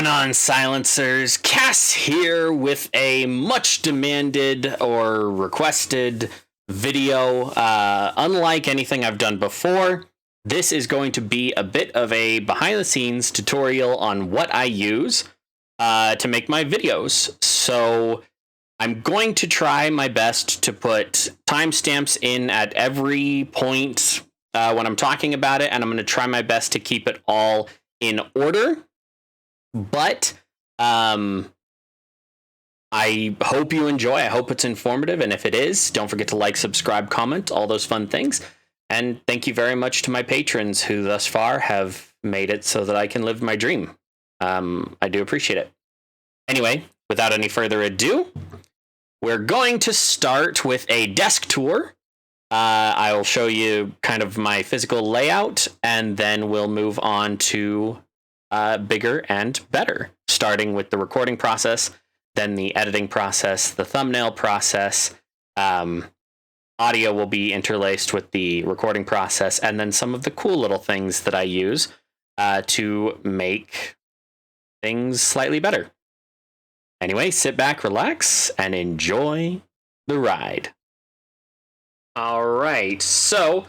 going on, silencers? CAS here with a much demanded or requested video. Unlike anything I've done before, this is going to be a bit of a behind-the-scenes tutorial on what I use to make my videos. So I'm going to try my best to put timestamps in at every point when I'm talking about it, and I'm going to try my best to keep it all in order. But I hope you enjoy. I hope it's informative, and if it is, don't forget to like, subscribe, comment, all those fun things. And thank you very much to my patrons who thus far have made it so that I can live my dream. I do appreciate it. Anyway, without any further ado, we're going to start with a desk tour. I will show you kind of my physical layout, and then we'll move on to bigger and better, starting with the recording process, then the editing process, the thumbnail process. Audio will be interlaced with the recording process, and then some of the cool little things that I use to make things slightly better. Anyway, sit back, relax, and enjoy the ride. All right, so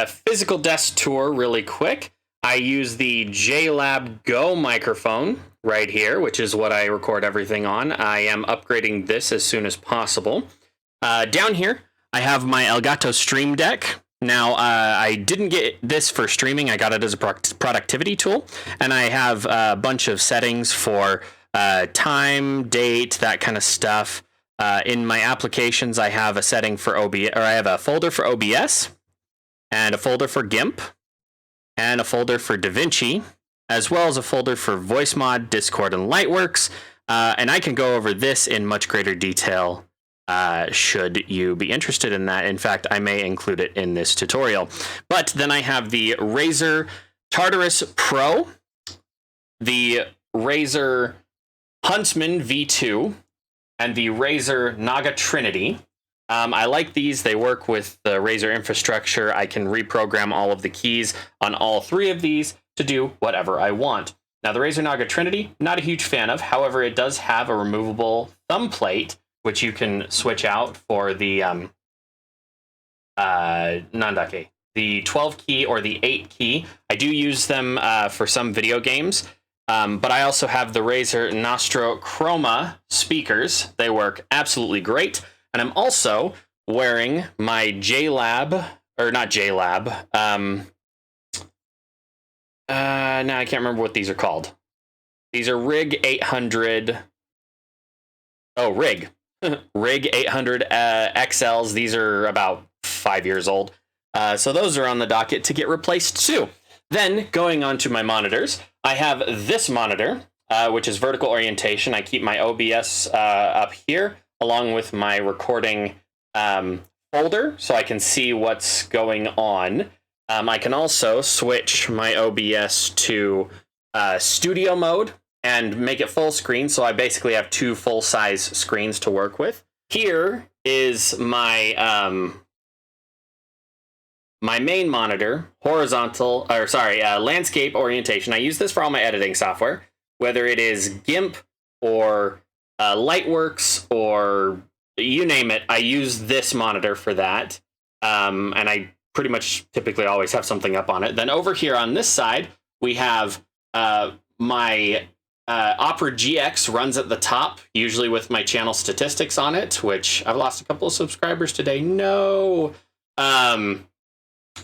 physical desk tour really quick. I use the JLab Go microphone right here, which is what I record everything on. I am upgrading this as soon as possible. Down here, I have my Elgato Stream Deck. Now, I didn't get this for streaming. I got it as a productivity tool, and I have a bunch of settings for time, date, that kind of stuff. In my applications, I have a setting for OBS, or I have a folder for OBS, and a folder for GIMP, and a folder for Davinci, as well as a folder for Voicemod, Discord, and Lightworks. And I can go over this in much greater detail should you be interested in that. In fact, I may include it in this tutorial. But then I have the Razer Tartarus Pro, the Razer Huntsman V2, and the Razer Naga Trinity. I like these. They work with the Razer infrastructure. I can reprogram all of the keys on all three of these to do whatever I want. Now, the Razer Naga Trinity, not a huge fan of. However, it does have a removable thumb plate, which you can switch out for the Nandake, the 12 key or the 8 key. I do use them for some video games. But I also have the Razer Nostro Chroma speakers. They work absolutely great. And I'm also wearing my JLab, or not JLab. Now I can't remember what these are called. These are Rig 800. Oh, Rig. Rig 800 XLs. These are about 5 years old. So those are on the docket to get replaced too. Then going on to my monitors, I have this monitor, which is vertical orientation. I keep my OBS up here, along with my recording folder, so I can see what's going on. I can also switch my OBS to studio mode and make it full screen, so I basically have two full-size screens to work with. Here is my my main monitor, landscape orientation. I use this for all my editing software, whether it is GIMP or Lightworks or you name it. I use this monitor for that, and I pretty much typically always have something up on it. Then over here on this side, we have my Opera GX runs at the top, usually with my channel statistics on it, which I've lost a couple of subscribers today. No.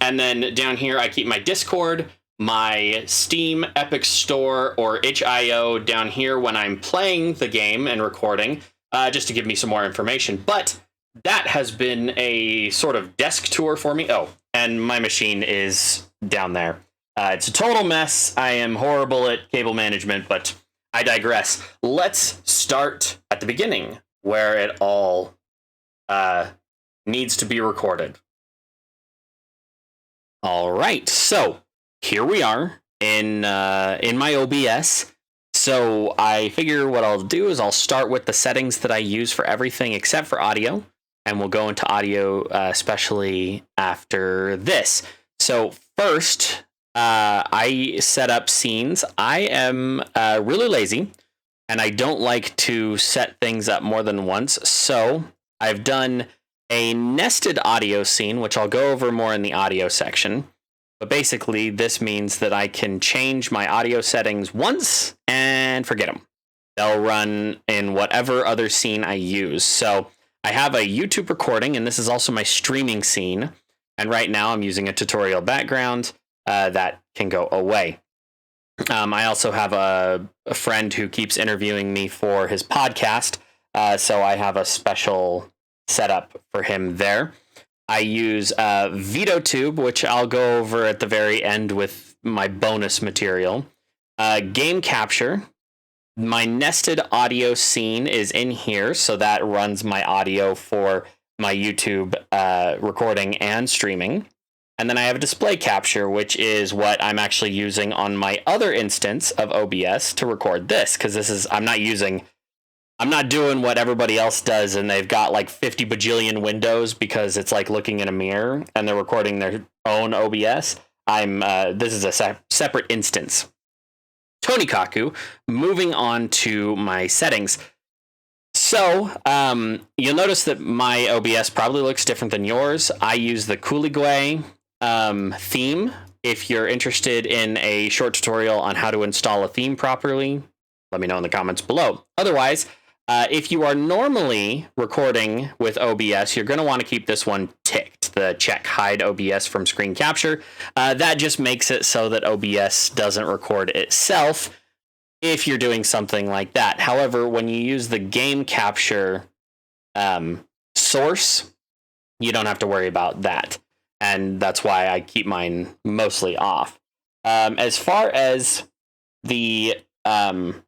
And then down here, I keep my Discord, my Steam, Epic Store, or itch.io down here when I'm playing the game and recording, just to give me some more information. But that has been a sort of desk tour for me. Oh, and my machine is down there. It's a total mess. I am horrible at cable management, but I digress. Let's start at the beginning, where it all needs to be recorded. All right, so here we are in my OBS. So I figure what I'll do is I'll start with the settings that I use for everything except for audio, and we'll go into audio especially after this. So first, I set up scenes. I am really lazy, and I don't like to set things up more than once. So I've done a nested audio scene, which I'll go over more in the audio section. But basically, this means that I can change my audio settings once and forget them. They'll run in whatever other scene I use. So I have a YouTube recording, and this is also my streaming scene. And right now I'm using a tutorial background that can go away. I also have a friend who keeps interviewing me for his podcast, so I have a special setup for him there. I use Veadotube, which I'll go over at the very end with my bonus material. Game capture. My nested audio scene is in here, so that runs my audio for my YouTube recording and streaming. And then I have a display capture, which is what I'm actually using on my other instance of OBS to record this, because I'm not doing what everybody else does, and they've got like 50 bajillion windows because it's like looking in a mirror and they're recording their own OBS. This is a separate instance. Tony Kaku, moving on to my settings. So you'll notice that my OBS probably looks different than yours. I use the Kuligwe theme. If you're interested in a short tutorial on how to install a theme properly, let me know in the comments below. Otherwise, if you are normally recording with OBS, you're going to want to keep this one ticked, the check hide OBS from screen capture. That just makes it so that OBS doesn't record itself if you're doing something like that. However, when you use the game capture source, you don't have to worry about that. And that's why I keep mine mostly off. As far as the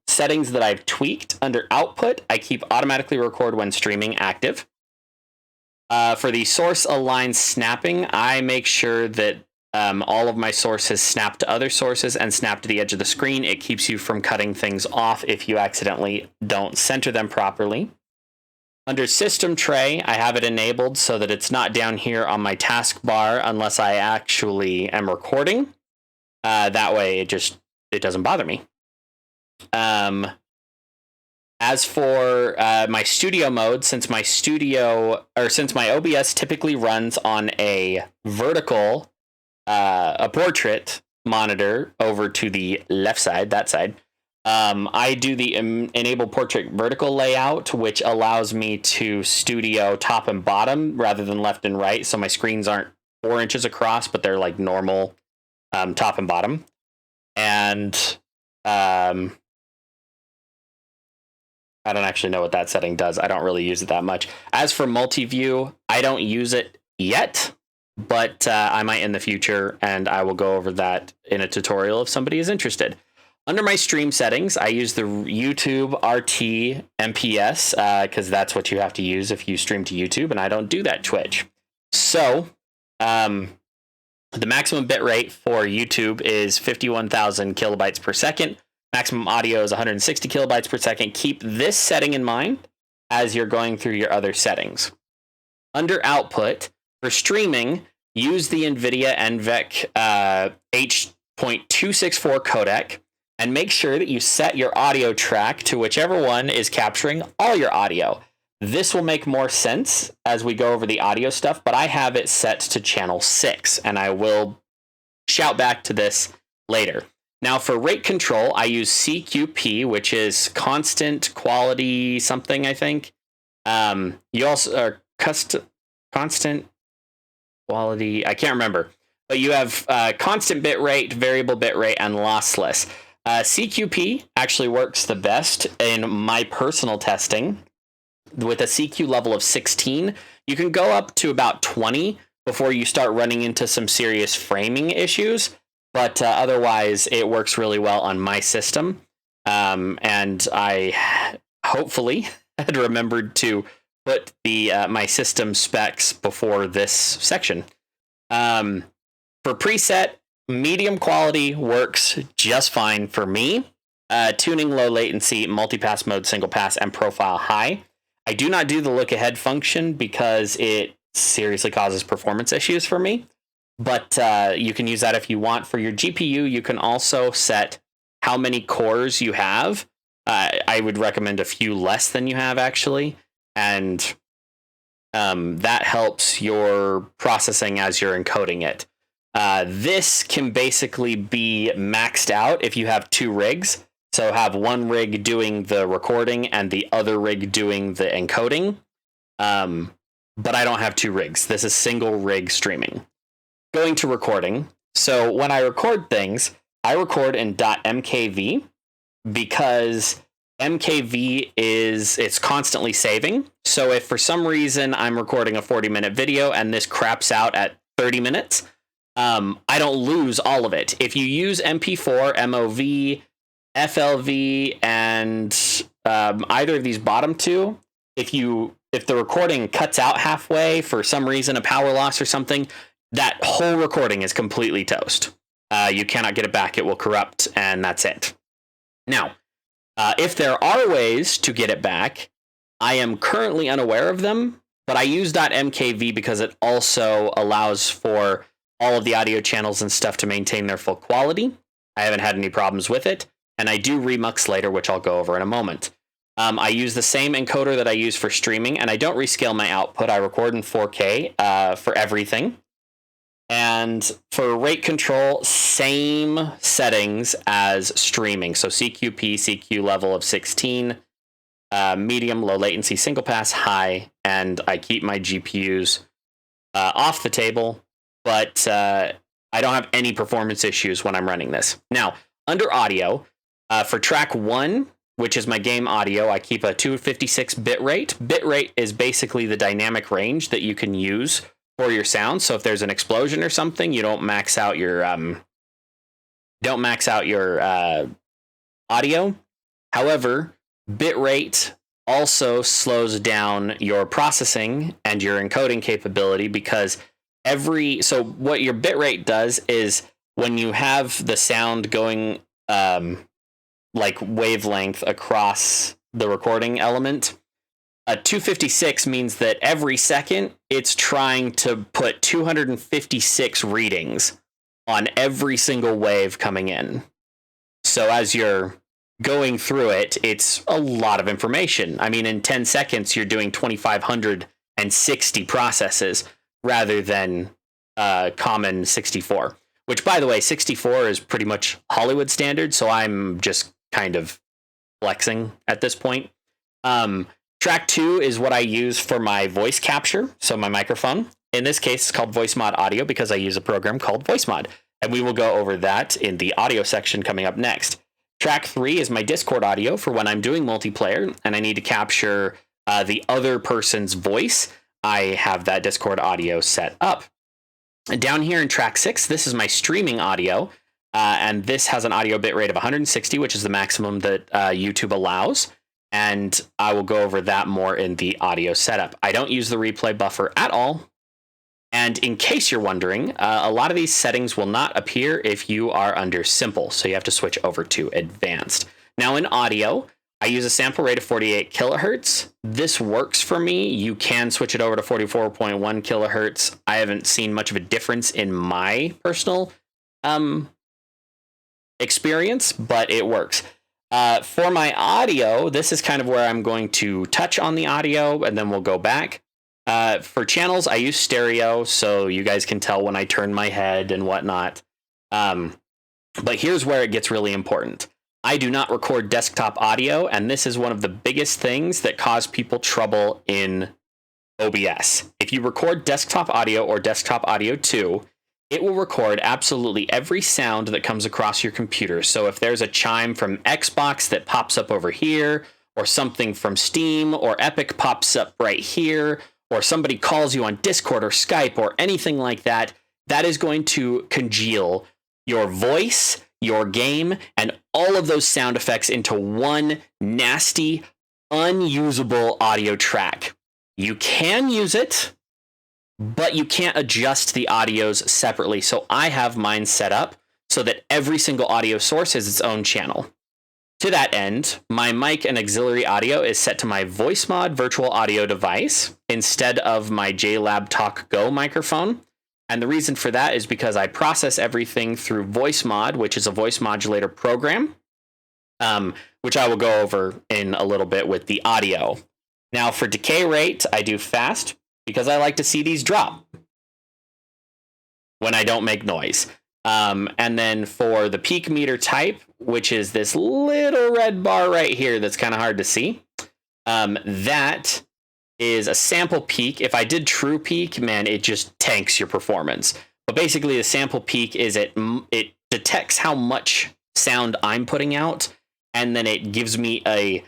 settings that I've tweaked under output, I keep automatically record when streaming active. For the source align snapping, I make sure that all of my sources snap to other sources and snap to the edge of the screen. It keeps you from cutting things off if you accidentally don't center them properly. Under system tray, I have it enabled so that it's not down here on my taskbar unless I actually am recording. That way it doesn't bother me. As for my studio mode, since my OBS typically runs on a vertical, a portrait monitor over to the left side, that side, I do the enable portrait vertical layout, which allows me to studio top and bottom rather than left and right. So my screens aren't 4 inches across, but they're like normal top and bottom. And I don't actually know what that setting does. I don't really use it that much. As for multi-view, I don't use it yet, but I might in the future, and I will go over that in a tutorial if somebody is interested. Under my stream settings, I use the YouTube RT MPS because that's what you have to use if you stream to YouTube, and I don't do that Twitch. So the maximum bitrate for YouTube is 51,000 kilobytes per second. Maximum audio is 160 kilobytes per second. Keep this setting in mind as you're going through your other settings. Under output, for streaming, use the NVIDIA NVENC H.264 codec, and make sure that you set your audio track to whichever one is capturing all your audio. This will make more sense as we go over the audio stuff, but I have it set to channel 6, and I will shout back to this later. Now, for rate control, I use CQP, which is constant quality something, I think. You also are constant quality, I can't remember. But you have constant bitrate, variable bitrate, and lossless. CQP actually works the best in my personal testing. With a CQ level of 16, you can go up to about 20 before you start running into some serious framing issues. But otherwise, it works really well on my system. And I hopefully had remembered to put the my system specs before this section. For preset, medium quality works just fine for me. Tuning low latency, multipass mode, single pass, and profile high. I do not do the look ahead function because it seriously causes performance issues for me. but you can use that if you want. For your GPU, you can also set how many cores you have. I would recommend a few less than you have, actually. And that helps your processing as you're encoding it. This can basically be maxed out if you have 2 rigs. So have one rig doing the recording and the other rig doing the encoding. But I don't have 2 rigs. This is single rig streaming. Going to recording. So when I record things, I record in .mkv because MKV it's constantly saving. So if for some reason I'm recording a 40-minute video and this craps out at 30 minutes, I don't lose all of it. If you use MP4, MOV, FLV, and either of these bottom 2, if the recording cuts out halfway for some reason, a power loss or something, that whole recording is completely toast. You cannot get it back. It will corrupt, and that's it. Now, if there are ways to get it back, I am currently unaware of them, but I use .mkv because it also allows for all of the audio channels and stuff to maintain their full quality. I haven't had any problems with it, and I do remux later, which I'll go over in a moment. I use the same encoder that I use for streaming, and I don't rescale my output. I record in 4K for everything. And for rate control, same settings as streaming. So CQP, CQ level of 16, medium, low latency, single pass, high, and I keep my GPUs off the table, but I don't have any performance issues when I'm running this. Now, under audio, for track 1, which is my game audio, I keep a 256 bitrate. Bitrate is basically the dynamic range that you can use for your sound. So if there's an explosion or something, you don't max out your audio. However, bitrate also slows down your processing and your encoding capability, because so what your bitrate does is when you have the sound going like wavelength across the recording element, 256 means that every second it's trying to put 256 readings on every single wave coming in. So as you're going through it, it's a lot of information. I mean, in 10 seconds, you're doing 2,560 processes rather than common 64, which, by the way, 64 is pretty much Hollywood standard. So I'm just kind of flexing at this point. Track 2 is what I use for my voice capture, so my microphone. In this case, it's called Voicemod Audio because I use a program called Voicemod, and we will go over that in the audio section coming up next. Track 3 is my Discord audio for when I'm doing multiplayer and I need to capture the other person's voice. I have that Discord audio set up. And down here in track 6, this is my streaming audio, and this has an audio bitrate of 160, which is the maximum that YouTube allows. And I will go over that more in the audio setup. I don't use the replay buffer at all. And in case you're wondering, a lot of these settings will not appear if you are under simple. So you have to switch over to advanced. Now in audio, I use a sample rate of 48 kilohertz. This works for me. You can switch it over to 44.1 kilohertz. I haven't seen much of a difference in my personal experience, but it works. For my audio, this is kind of where I'm going to touch on the audio, and then we'll go back. For channels, I use stereo, so you guys can tell when I turn my head and whatnot. But here's where it gets really important. I do not record desktop audio, and this is one of the biggest things that cause people trouble in OBS. If you record desktop audio or desktop audio 2, it will record absolutely every sound that comes across your computer. So if there's a chime from Xbox that pops up over here, or something from Steam or Epic pops up right here, or somebody calls you on Discord or Skype or anything like that, that is going to congeal your voice, your game, and all of those sound effects into one nasty, unusable audio track. You can use it, but you can't adjust the audios separately. So I have mine set up so that every single audio source is its own channel. To that end, my mic and auxiliary audio is set to my Voicemod virtual audio device instead of my JLab Talk Go microphone. And the reason for that is because I process everything through Voicemod, which is a voice modulator program, which I will go over in a little bit with the audio. Now for decay rate, I do fast because I like to see these drop when I don't make noise. And then for the peak meter type, which is this little red bar right here that's kind of hard to see, that is a sample peak. If I did true peak, man, it just tanks your performance. But basically the sample peak is it detects how much sound I'm putting out, and then it gives me a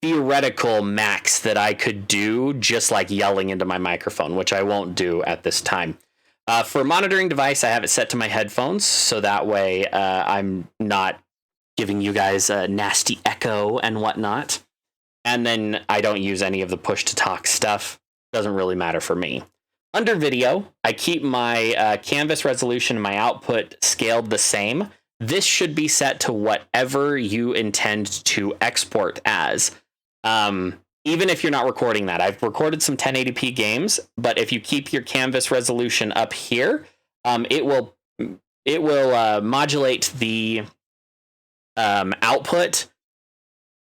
theoretical max that I could do just like yelling into my microphone, which I won't do at this time. For monitoring device, I have it set to my headphones, so that way I'm not giving you guys a nasty echo and whatnot. And then I don't use any of the push-to-talk stuff. Doesn't really matter for me. Under video, I keep my canvas resolution and my output scaled the same. This should be set to whatever you intend to export as. Even if you're not recording that. I've recorded some 1080p games, but if you keep your canvas resolution up here, it will modulate the output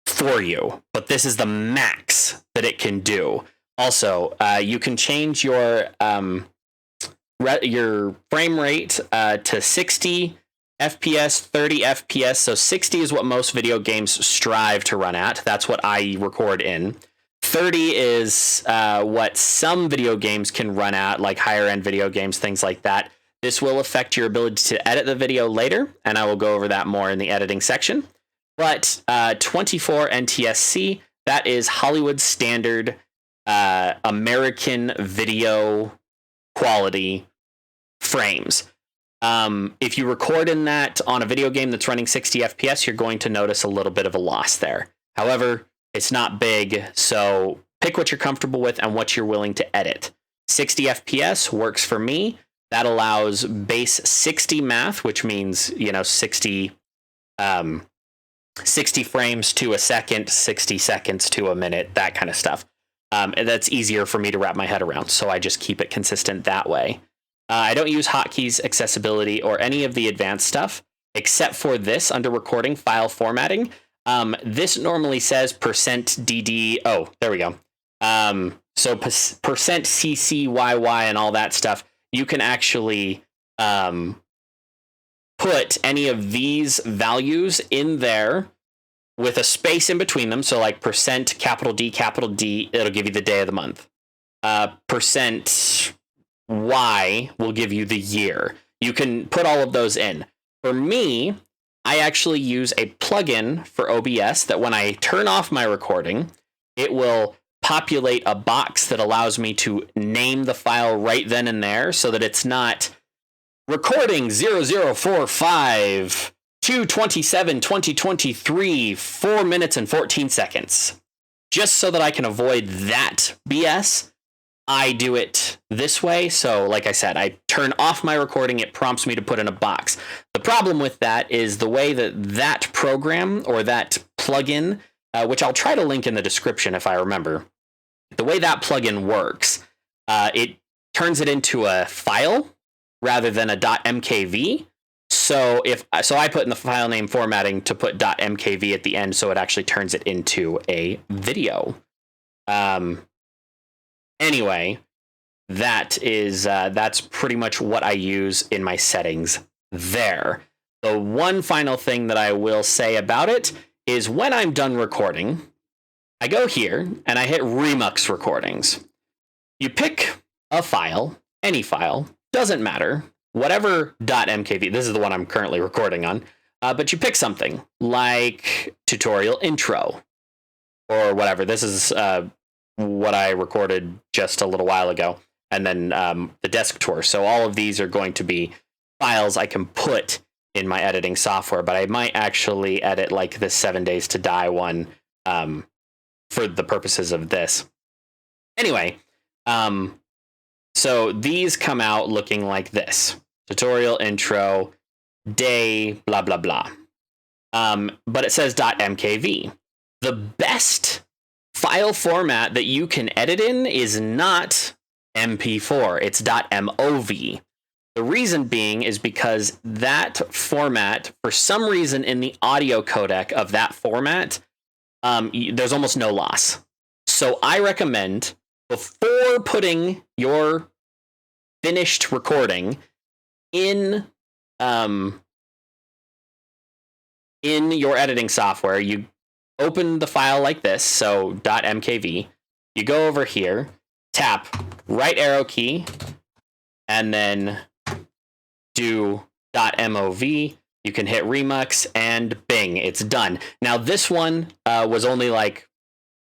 for you. But this is the max that it can do. Also, you can change your frame rate to 60 FPS, 30 FPS. So 60 is what most video games strive to run at. That's what I record in. 30 is what some video games can run at, like higher end video games, things like that. This will affect your ability to edit the video later, and I will go over that more in the editing section. But 24 NTSC, that is Hollywood standard American video quality frames. If you record in that on a video game that's running 60 FPS, you're going to notice a little bit of a loss there. However, it's not big, so pick what you're comfortable with and what you're willing to edit. 60 FPS works for me. That allows base 60 math, which means, 60 frames to a second, 60 seconds to a minute, that kind of stuff. And that's easier for me to wrap my head around, so I just keep it consistent that way. I don't use hotkeys, accessibility, or any of the advanced stuff, except for this under recording file formatting. This normally says %DD. Oh, there we go. So %CCYY and all that stuff. You can actually put any of these values in there with a space in between them. So like %D, it'll give you the day of the month. %Y will give you the year. You can put all of those in. For me, I actually use a plugin for OBS that when I turn off my recording, it will populate a box that allows me to name the file right then and there, so that it's not recording 0045 2/27 2023 4 minutes and 14 seconds. Just so that I can avoid that BS, I do it this way. So like I said, I turn off my recording, it prompts me to put in a box. The problem with that is the way that program or that plugin, which I'll try to link in the description if I remember, the way that plugin works, it turns it into a file rather than a .mkv. So I put in the file name formatting to put .mkv at the end, so it actually turns it into a video. Anyway, that's pretty much what I use in my settings there. The one final thing that I will say about it is when I'm done recording, I go here and I hit Remux Recordings. You pick a file, any file, doesn't matter, whatever .mkv, this is the one I'm currently recording on, but you pick something like tutorial intro or whatever. This is what I recorded just a little while ago, and then the desk tour. So all of these are going to be files I can put in my editing software, but I might actually edit like this 7 Days to Die one for the purposes of this. Anyway, so these come out looking like this. Tutorial intro, day, blah, blah, blah. But it says .mkv. The best file format that you can edit in is not .mp4. It's .mov. The reason being is because that format, for some reason in the audio codec of that format, there's almost no loss. So I recommend, before putting your finished recording in your editing software, you open the file like this, so .mkv, you go over here, tap right arrow key, and then do .mov. You can hit Remux, and bing, it's done. Now this one was only like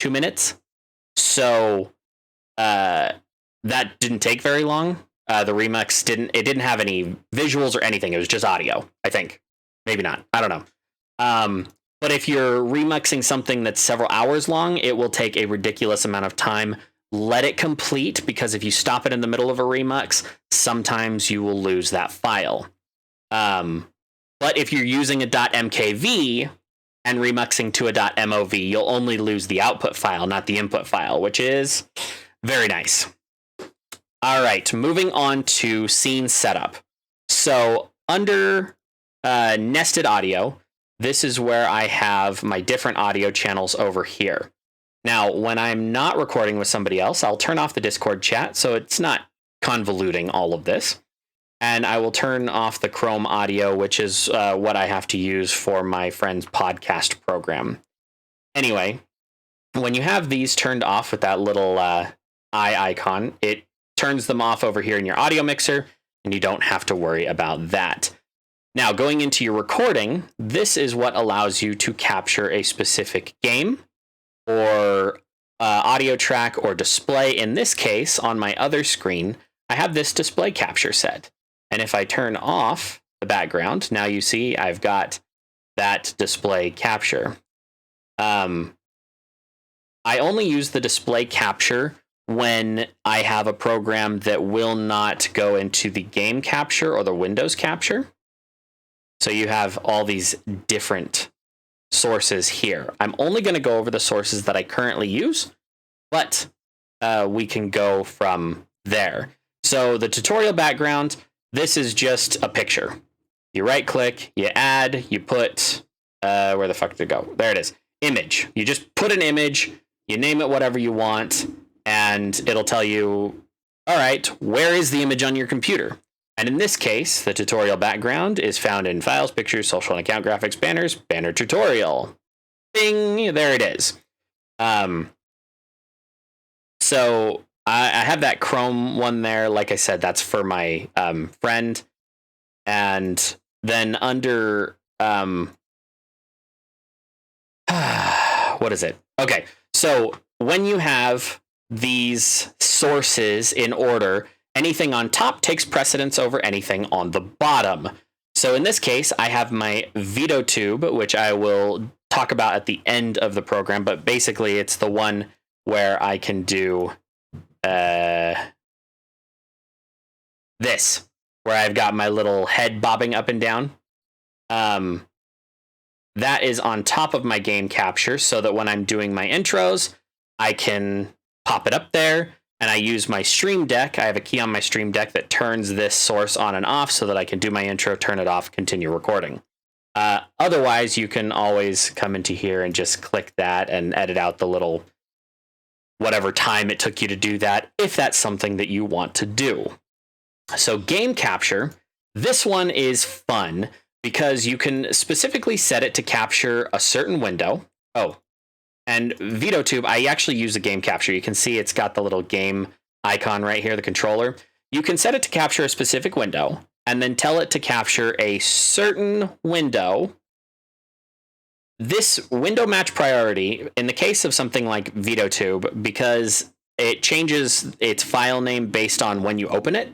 2 minutes, so that didn't take very long. The Remux didn't have any visuals or anything. It was just audio, I think. Maybe not. I don't know. But if you're remuxing something that's several hours long, it will take a ridiculous amount of time. Let it complete, because if you stop it in the middle of a remux, sometimes you will lose that file. But if you're using a .mkv and remuxing to a .mov, you'll only lose the output file, not the input file, which is very nice. All right, moving on to scene setup. So under nested audio, this is where I have my different audio channels over here. Now, when I'm not recording with somebody else, I'll turn off the Discord chat so it's not convoluting all of this. And I will turn off the Chrome audio, which is what I have to use for my friend's podcast program. Anyway, when you have these turned off with that little eye icon, it turns them off over here in your audio mixer, and you don't have to worry about that. Now, going into your recording, this is what allows you to capture a specific game or audio track or display. In this case, on my other screen, I have this display capture set. And if I turn off the background, now you see I've got that display capture. I only use the display capture when I have a program that will not go into the game capture or the Windows capture. So you have all these different sources here. I'm only going to go over the sources that I currently use, but we can go from there. So the tutorial background, this is just a picture. You right click, you add, you put, where the fuck did it go? There it is, image. You just put an image, you name it whatever you want, and it'll tell you, all right, where is the image on your computer? And in this case, the tutorial background is found in Files, Pictures, Social and Account Graphics, Banners, Banner Tutorial. Bing, there it is. So I have that Chrome one there. Like I said, that's for my friend. And then under, what is it? Okay, so when you have these sources in order, anything on top takes precedence over anything on the bottom. So in this case, I have my Veadotube, which I will talk about at the end of the program, but basically it's the one where I can do this, where I've got my little head bobbing up and down. That is on top of my game capture, so that when I'm doing my intros, I can pop it up there. And I use my Stream Deck. I have a key on my Stream Deck that turns this source on and off so that I can do my intro, turn it off, continue recording. Otherwise, you can always come into here and just click that and edit out the little whatever time it took you to do that, if that's something that you want to do. So game capture, this one is fun because you can specifically set it to capture a certain window. Oh, and Veadotube, I actually use the game capture. You can see it's got the little game icon right here, the controller. You can set it to capture a specific window and then tell it to capture a certain window. This window match priority, in the case of something like Veadotube, because it changes its file name based on when you open it,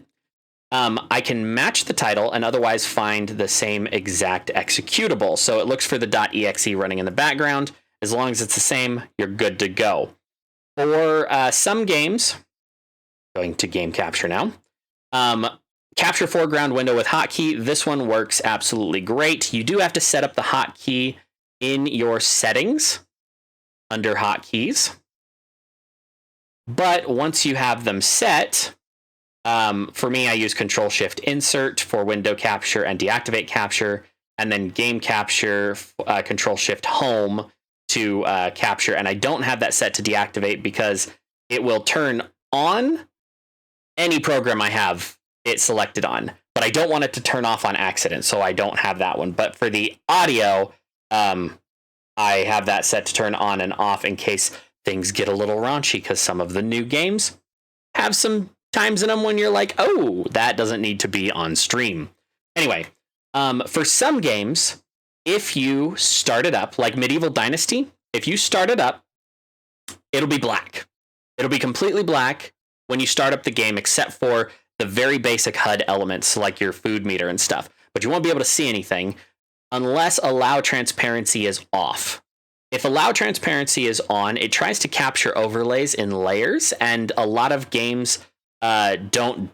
I can match the title and otherwise find the same exact executable. So it looks for the .exe running in the background. As long as it's the same, you're good to go. For some games, going to game capture now, capture foreground window with hotkey. This one works absolutely great. You do have to set up the hotkey in your settings under hotkeys. But once you have them set, For me, I use Control-Shift-Insert for window capture and deactivate capture, and then game capture, Control-Shift-Home to capture. And I don't have that set to deactivate because it will turn on any program I have it selected on, but I don't want it to turn off on accident, so I don't have that one. But for the audio, I have that set to turn on and off in case things get a little raunchy, because some of the new games have some times in them when you're like, oh, that doesn't need to be on stream. Anyway, for some games, if you start it up, like Medieval Dynasty, if you start it up, it'll be black. It'll be completely black when you start up the game, except for the very basic HUD elements, like your food meter and stuff. But you won't be able to see anything unless Allow Transparency is off. If Allow Transparency is on, it tries to capture overlays in layers, and a lot of games don't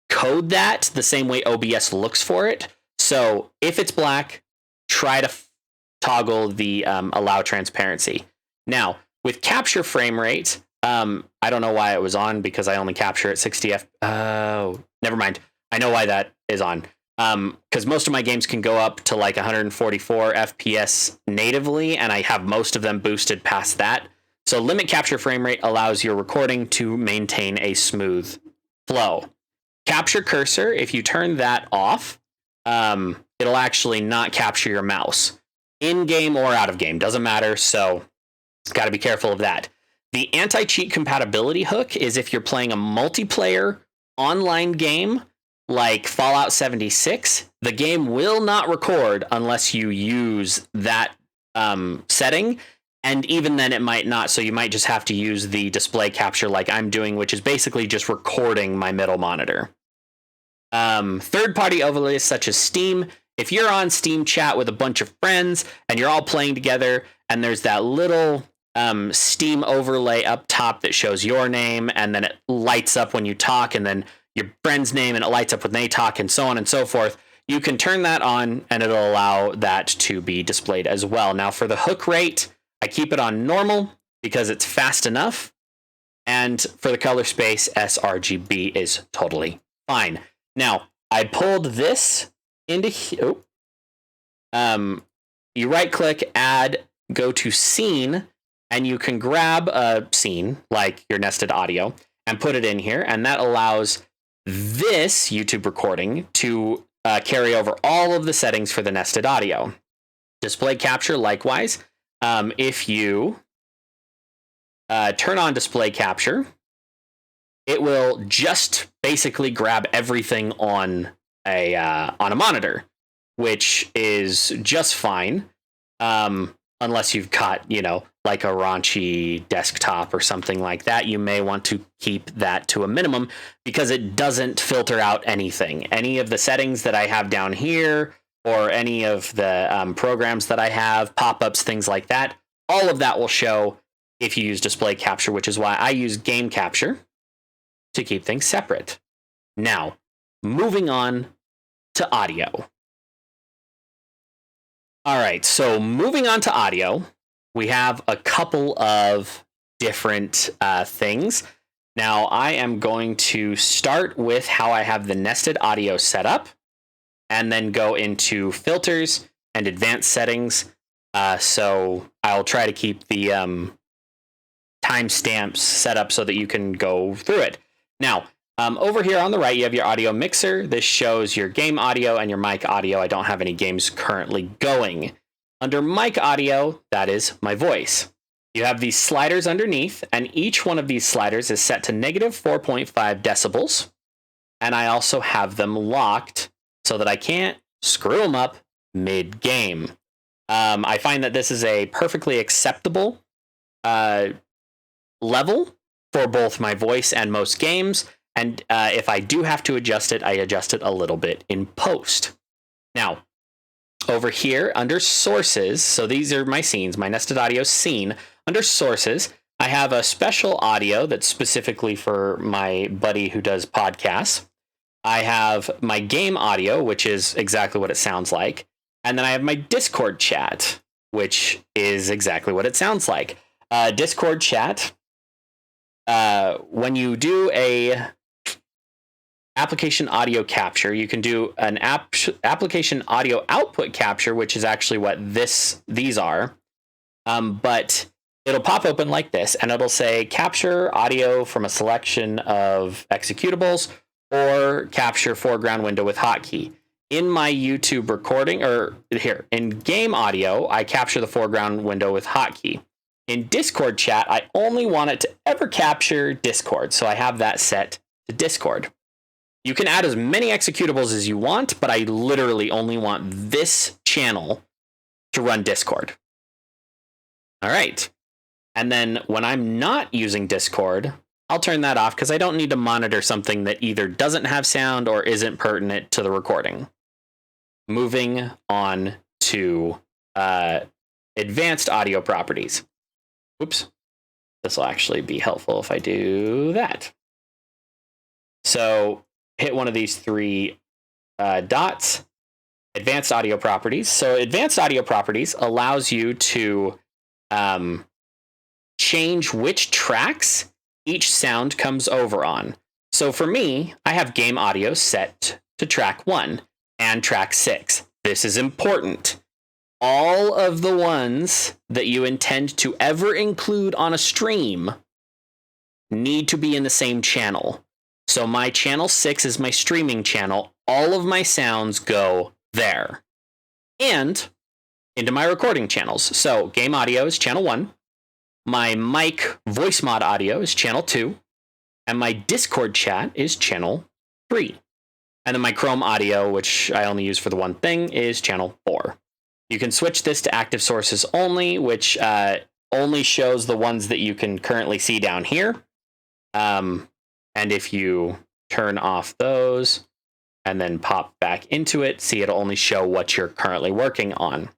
code that the same way OBS looks for it. So if it's black, try to toggle the Allow Transparency. Now, with capture frame rate, I don't know why it was on, because I only capture at 60 Oh, never mind. I know why that is on. Because most of my games can go up to like 144 FPS natively, and I have most of them boosted past that. So limit capture frame rate allows your recording to maintain a smooth flow. Capture cursor, if you turn that off, it'll actually not capture your mouse. In-game or out of game, doesn't matter, so got to be careful of that. The anti-cheat compatibility hook is if you're playing a multiplayer online game like Fallout 76, the game will not record unless you use that setting, and even then it might not, so you might just have to use the display capture like I'm doing, which is basically just recording my middle monitor. Third-party overlays such as Steam. If you're on Steam chat with a bunch of friends and you're all playing together, and there's that little Steam overlay up top that shows your name, and then it lights up when you talk, and then your friend's name, and it lights up when they talk, and so on and so forth. You can turn that on, and it'll allow that to be displayed as well. Now, for the hook rate, I keep it on normal because it's fast enough. And for the color space, sRGB is totally fine. Now, I pulled this into here. You right-click, add, go to Scene, and you can grab a scene, like your nested audio, and put it in here, and that allows this YouTube recording to carry over all of the settings for the nested audio. Display capture, likewise. If you turn on display capture, it will just basically grab everything on a monitor, which is just fine, unless you've got, like a raunchy desktop or something like that. You may want to keep that to a minimum because it doesn't filter out anything. Any of the settings that I have down here, or any of the programs that I have, pop-ups, things like that, all of that will show if you use display capture, which is why I use game capture to keep things separate. Now, moving on to audio. All right, so moving on to audio, we have a couple of different things. Now, I am going to start with how I have the nested audio set up, and then go into filters and advanced settings. So I'll try to keep the timestamps set up so that you can go through it. Now, over here on the right, you have your audio mixer. This shows your game audio and your mic audio. I don't have any games currently going. Under mic audio, that is my voice. You have these sliders underneath, and each one of these sliders is set to negative 4.5 decibels. And I also have them locked so that I can't screw them up mid-game. I find that this is a perfectly acceptable level for both my voice and most games. And if I do have to adjust it, I adjust it a little bit in post. Now, over here under sources, so these are my scenes, my nested audio scene. Under sources, I have a special audio that's specifically for my buddy who does podcasts. I have my game audio, which is exactly what it sounds like. And then I have my Discord chat, which is exactly what it sounds like. Discord chat, when you do a application audio capture. You can do an application audio output capture, which is actually what these are. But it'll pop open like this, and it'll say capture audio from a selection of executables or capture foreground window with hotkey. In my YouTube recording, or here in game audio, I capture the foreground window with hotkey. In Discord chat, I only want it to ever capture Discord, so I have that set to Discord. You can add as many executables as you want, but I literally only want this channel to run Discord. All right. And then when I'm not using Discord, I'll turn that off because I don't need to monitor something that either doesn't have sound or isn't pertinent to the recording. Moving on to advanced audio properties. Oops. This will actually be helpful if I do that. So hit one of these three dots, advanced audio properties. So advanced audio properties allows you to change which tracks each sound comes over on. So for me, I have game audio set to track 1 and track 6. This is important. All of the ones that you intend to ever include on a stream need to be in the same channel. So my channel 6 is my streaming channel. All of my sounds go there. And into my recording channels. So game audio is channel 1. My mic Voicemod audio is channel 2. And my Discord chat is channel 3. And then my Chrome audio, which I only use for the one thing, is channel 4. You can switch this to active sources only, which only shows the ones that you can currently see down here. And if you turn off those and then pop back into it, see, it'll only show what you're currently working on.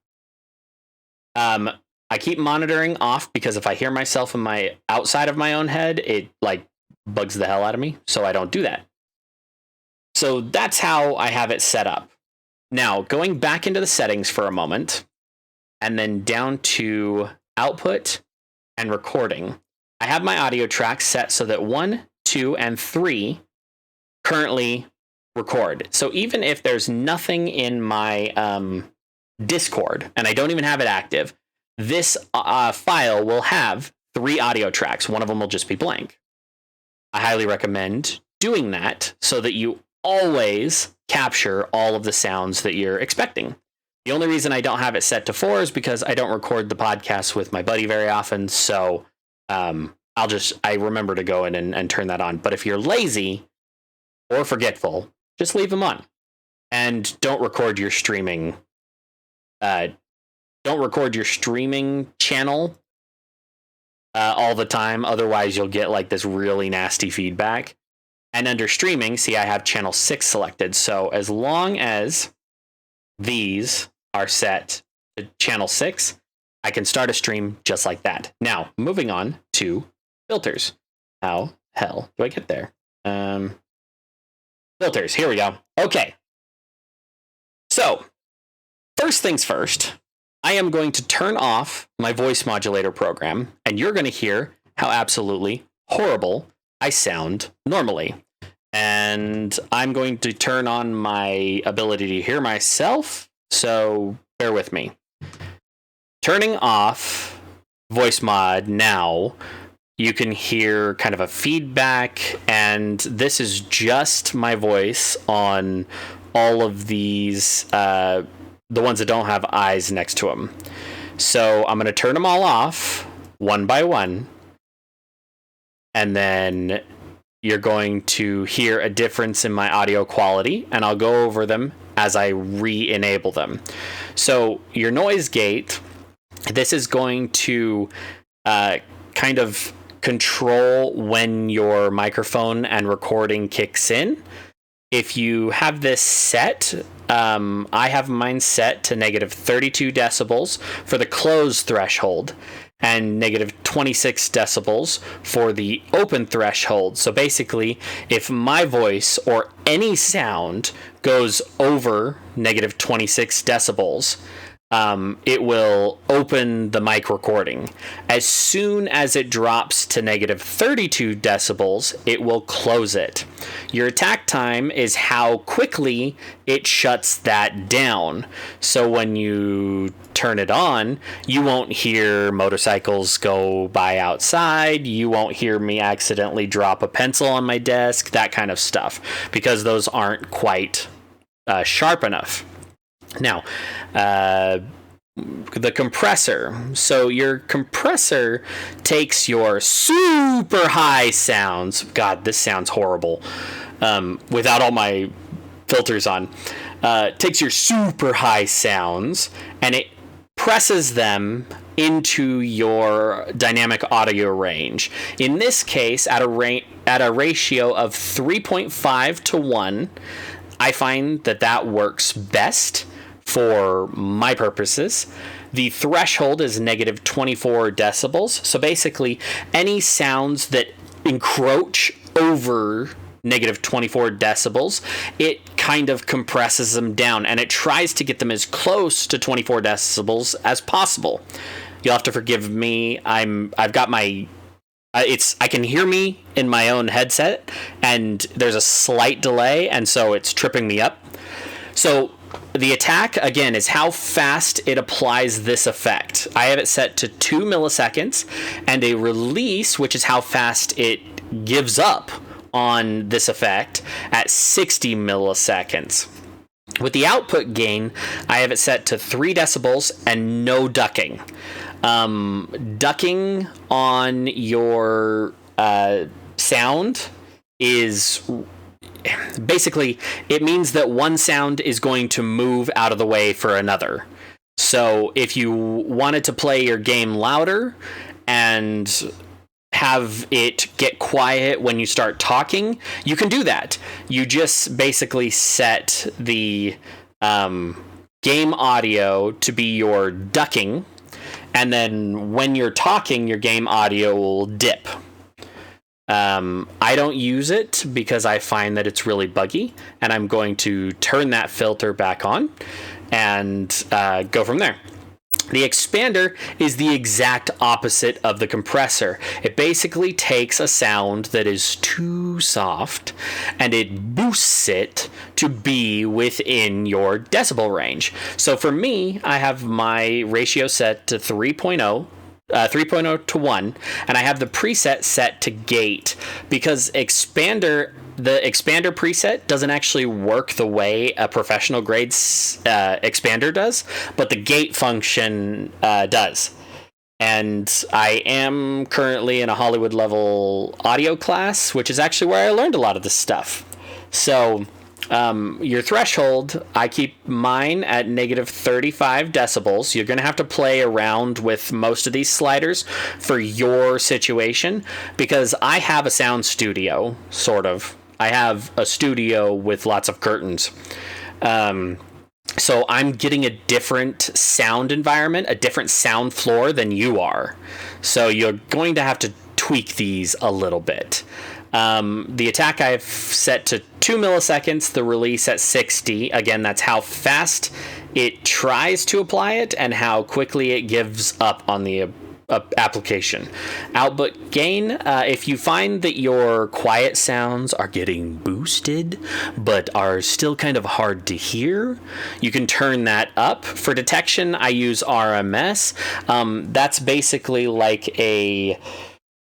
I keep monitoring off because if I hear myself in my outside of my own head, it like bugs the hell out of me. So I don't do that. So that's how I have it set up. Now, going back into the settings for a moment, and then down to output and recording, I have my audio tracks set so that 1, 2, and 3 currently record. So even if there's nothing in my Discord, and I don't even have it active, this file will have 3 audio tracks. One of them will just be blank. I highly recommend doing that so that you always capture all of the sounds that you're expecting. The only reason I don't have it set to 4 is because I don't record the podcast with my buddy very often. So I remember to go in and turn that on. But if you're lazy or forgetful, just leave them on. And don't record your streaming. Don't record your streaming channel all the time. Otherwise, you'll get like this really nasty feedback. And under streaming, see, I have channel 6 selected. So as long as these are set to channel 6, I can start a stream just like that. Now, moving on to filters. How hell do I get there? Filters, here we go. Okay. So, first things first, I am going to turn off my voice modulator program, and you're going to hear how absolutely horrible I sound normally. And I'm going to turn on my ability to hear myself, so bear with me. Turning off voice mod now, you can hear kind of a feedback, and this is just my voice on all of these, the ones that don't have eyes next to them. So I'm going to turn them all off one by one, and then you're going to hear a difference in my audio quality, and I'll go over them as I re-enable them. So your noise gate, this is going to kind of control when your microphone and recording kicks in. If you have this set, I have mine set to negative 32 decibels for the closed threshold and negative 26 decibels for the open threshold. So basically, if my voice or any sound goes over negative 26 decibels, it will open the mic recording. As soon as it drops to negative 32 decibels, it will close it. Your attack time is how quickly it shuts that down. So when you turn it on, you won't hear motorcycles go by outside. You won't hear me accidentally drop a pencil on my desk, that kind of stuff, because those aren't quite sharp enough. Now, the compressor. So your compressor takes your super high sounds. God, this sounds horrible. Without all my filters on. Takes your super high sounds and it presses them into your dynamic audio range. In this case, at a ratio of 3.5 to 1, I find that works best for my purposes. The threshold is negative 24 decibels. So basically, any sounds that encroach over negative 24 decibels, it kind of compresses them down, and it tries to get them as close to 24 decibels as possible. You'll have to forgive me. I've got my I can hear me in my own headset, and there's a slight delay, and so it's tripping me up. So the attack, again, is how fast it applies this effect. I have it set to 2 milliseconds, and a release, which is how fast it gives up on this effect, at 60 milliseconds. With the output gain, I have it set to 3 decibels and no ducking. Ducking on your sound is basically, it means that one sound is going to move out of the way for another. So if you wanted to play your game louder and have it get quiet when you start talking, you can do that. You just basically set the game audio to be your ducking, and then when you're talking, your game audio will dip. I don't use it because I find that it's really buggy, and I'm going to turn that filter back on and go from there. The expander is the exact opposite of the compressor. It basically takes a sound that is too soft and it boosts it to be within your decibel range. So for me, I have my ratio set to 3.0 to 1, and I have the preset set to gate because the expander preset doesn't actually work the way a professional grade expander does, but the gate function does. And I am currently in a Hollywood level audio class, which is actually where I learned a lot of this stuff. So your threshold, I keep mine at negative 35 decibels. You're going to have to play around with most of these sliders for your situation, because I have a sound studio, sort of. I have a studio with lots of curtains. So I'm getting a different sound environment, a different sound floor than you are. So you're going to have to tweak these a little bit. The attack I've set to 2 milliseconds, the release at 60. Again, that's how fast it tries to apply it and how quickly it gives up on the application. Output gain, if you find that your quiet sounds are getting boosted but are still kind of hard to hear, you can turn that up. For detection, I use RMS. That's basically like a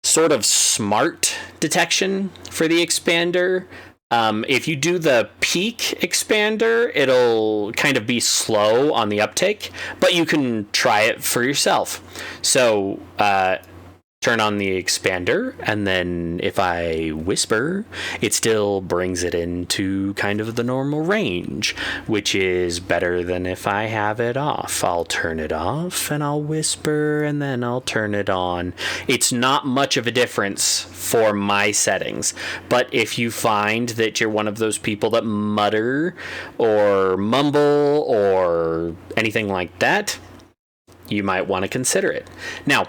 sort of smart detection for the expander. If you do the peak expander, it'll kind of be slow on the uptake, but you can try it for yourself. So turn on the expander, and then if I whisper, it still brings it into kind of the normal range, which is better than if I have it off. I'll turn it off and I'll whisper, and then I'll turn it on. It's not much of a difference for my settings, but if you find that you're one of those people that mutter or mumble or anything like that, you might want to consider it. Now,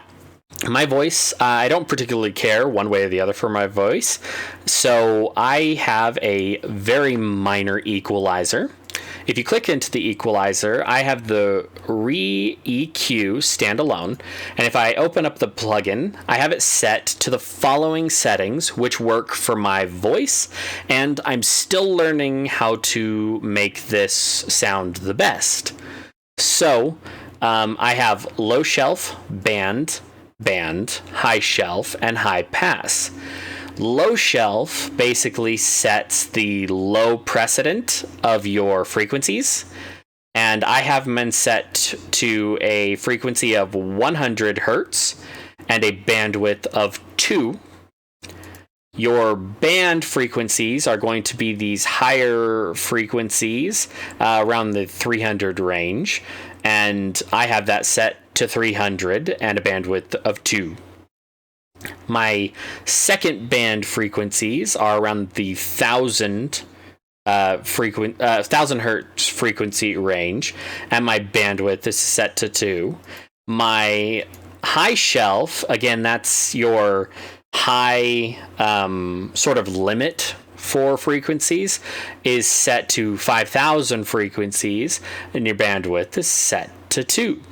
my voice, I don't particularly care one way or the other for my voice, so I have a very minor equalizer. if you click into the equalizer, I have the Re-EQ standalone. And if I open up the plugin, I have it set to the following settings, which work for my voice. And I'm still learning how to make this sound the best. So I have low shelf, band, high shelf, and high pass. Low shelf basically sets the low precedent of your frequencies, and I have them set to a frequency of 100 hertz and a bandwidth of 2. Your band frequencies are going to be these higher frequencies around the 300 range, and I have that set to 300 and a bandwidth of 2. My second band frequencies are around the 1000 hertz frequency range, and my bandwidth is set to 2. My high shelf, again, that's your high sort of limit for frequencies, is set to 5000 frequencies, and your bandwidth is set to 2.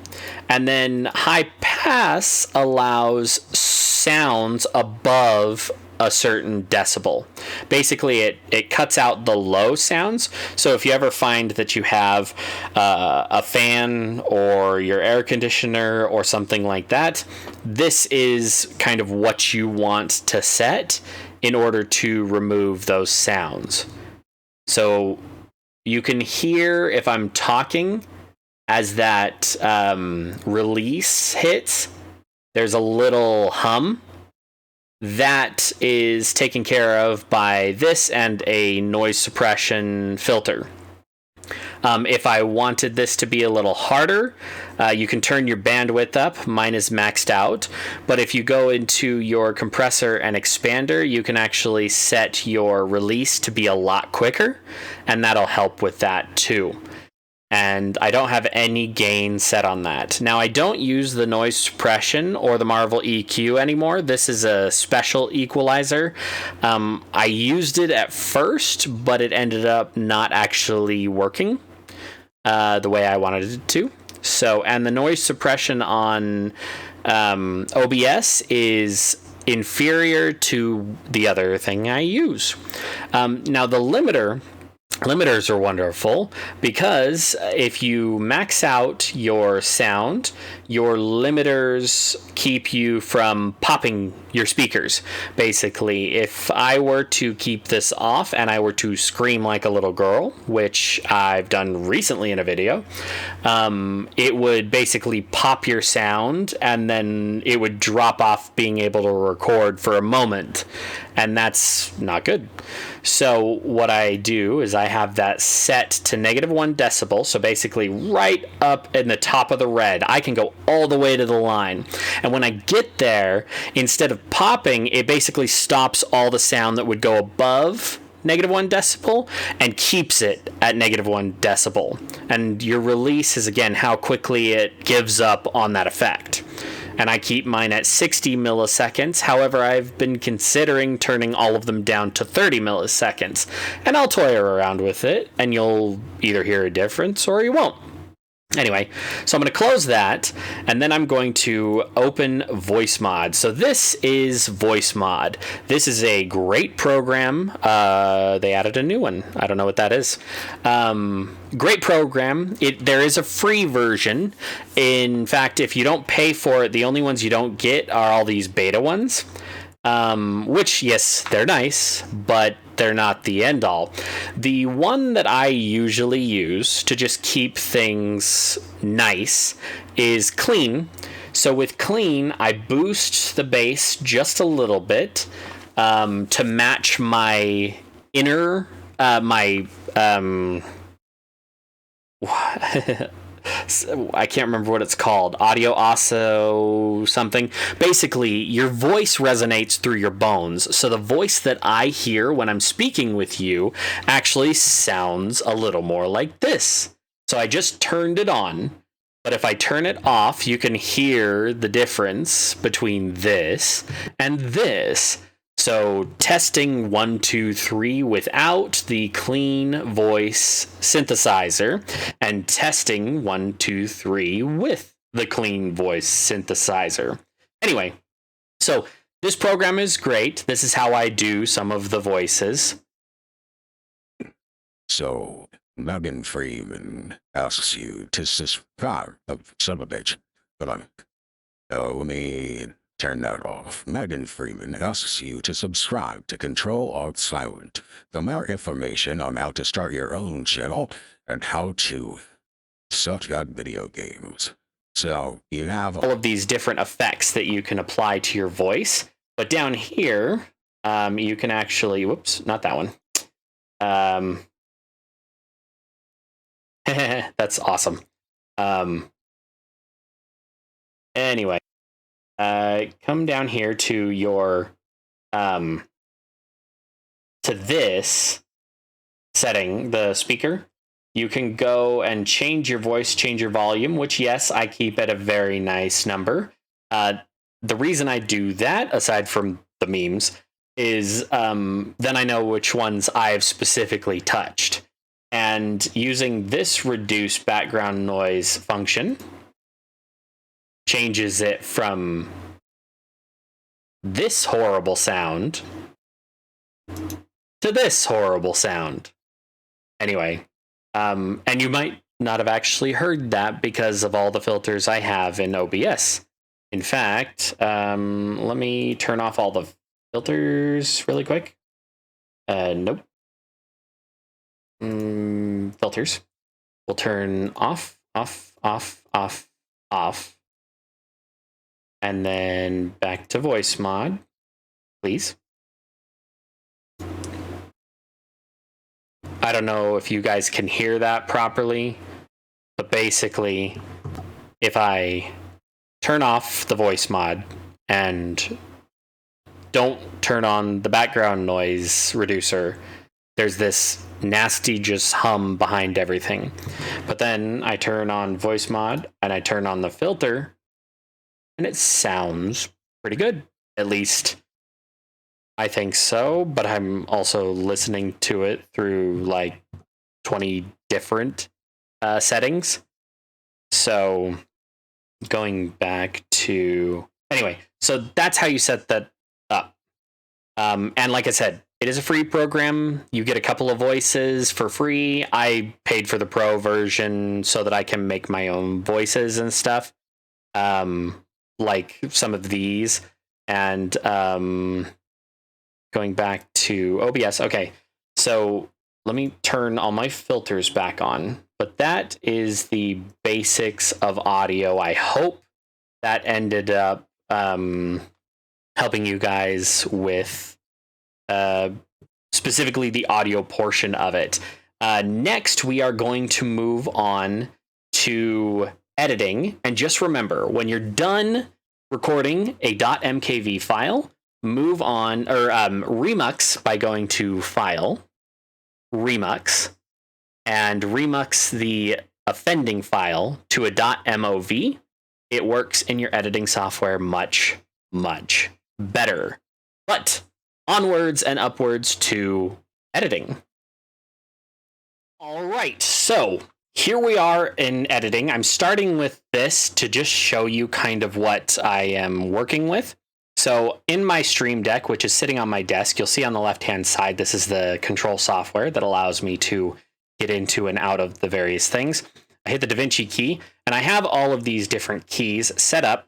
And then high pass allows sounds above a certain decibel. Basically, it cuts out the low sounds. So if you ever find that you have a fan or your air conditioner or something like that, this is kind of what you want to set in order to remove those sounds. So you can hear if I'm talking, as that release hits, there's a little hum. That is taken care of by this and a noise suppression filter. If I wanted this to be a little harder, you can turn your bandwidth up. Mine is maxed out. But if you go into your compressor and expander, you can actually set your release to be a lot quicker, and that'll help with that too. And I don't have any gain set on that. Now, I don't use the noise suppression or the Marvel EQ anymore. This is a special equalizer. I used it at first, but it ended up not actually working the way I wanted it to. So, and the noise suppression on OBS is inferior to the other thing I use. Now, the limiters are wonderful because if you max out your sound, your limiters keep you from popping your speakers. Basically, if I were to keep this off and I were to scream like a little girl, which I've done recently in a video, it would basically pop your sound and then it would drop off being able to record for a moment, and that's not good. So what I do is I have that set to -1 decibel, so basically right up in the top of the red. I can go all the way to the line. And when I get there, instead of popping, it basically stops all the sound that would go above -1 decibel and keeps it at -1 decibel. And your release is, again, how quickly it gives up on that effect. And I keep mine at 60 milliseconds. However, I've been considering turning all of them down to 30 milliseconds. And I'll toy around with it, and you'll either hear a difference or you won't. Anyway, so I'm going to close that, and then I'm going to open Voicemod. So this is Voicemod. This is a great program. They added a new one. I don't know what that is. Great program. There is a free version. In fact, if you don't pay for it, the only ones you don't get are all these beta ones. Which, yes, they're nice, but they're not the end all. The one that I usually use to just keep things nice is Clean. So with Clean, I boost the bass just a little bit to match my inner, I can't remember what it's called. Audio osso something. Basically, your voice resonates through your bones. So the voice that I hear when I'm speaking with you actually sounds a little more like this. So I just turned it on. But if I turn it off, you can hear the difference between this and this. So testing 1, 2, 3 without the clean voice synthesizer, and testing 1, 2, 3 with the clean voice synthesizer. Anyway, so this program is great. This is how I do some of the voices. So, Megan Freeman asks you to subscribe some of it, but let me turn that off. Megan Freeman asks you to subscribe to Control-Alt-Silent for more information on how to start your own channel and how to suck at video games. So you have all of these different effects that you can apply to your voice. But down here, you can actually, whoops, not that one. That's awesome. Anyway, come down here to your, to this setting, the speaker. You can go and change your voice, change your volume, which, yes, I keep at a very nice number. The reason I do that, aside from the memes, is then I know which ones I've specifically touched. And using this reduce background noise function changes it from this horrible sound to this horrible sound. Anyway, and you might not have actually heard that because of all the filters I have in OBS. In fact, let me turn off all the filters really quick. Nope. Filters. We'll turn off, off, off, off, off. And then back to Voicemod, please. I don't know if you guys can hear that properly, but basically, if I turn off the Voicemod and don't turn on the background noise reducer, there's this nasty just hum behind everything. But then I turn on Voicemod and I turn on the filter, and it sounds pretty good. At least I think so, but I'm also listening to it through like 20 different settings. So going back to, anyway, so that's how you set that up. And like I said, it is a free program. You get a couple of voices for free. I paid for the pro version so that I can make my own voices and stuff. Like some of these. And going back to OBS. Okay, so let me turn all my filters back on. But that is the basics of audio. I hope that ended up helping you guys with specifically the audio portion of it. Next, we are going to move on to editing. And just remember, when you're done recording a .mkv file, move on, or remux by going to File, Remux, and remux the offending file to a .mov. It works in your editing software much, much better. But onwards and upwards to editing. All right, so here we are in editing. I'm starting with this to just show you kind of what I am working with. So in my Stream Deck, which is sitting on my desk, you'll see on the left-hand side, this is the control software that allows me to get into and out of the various things. I hit the Davinci key, and I have all of these different keys set up.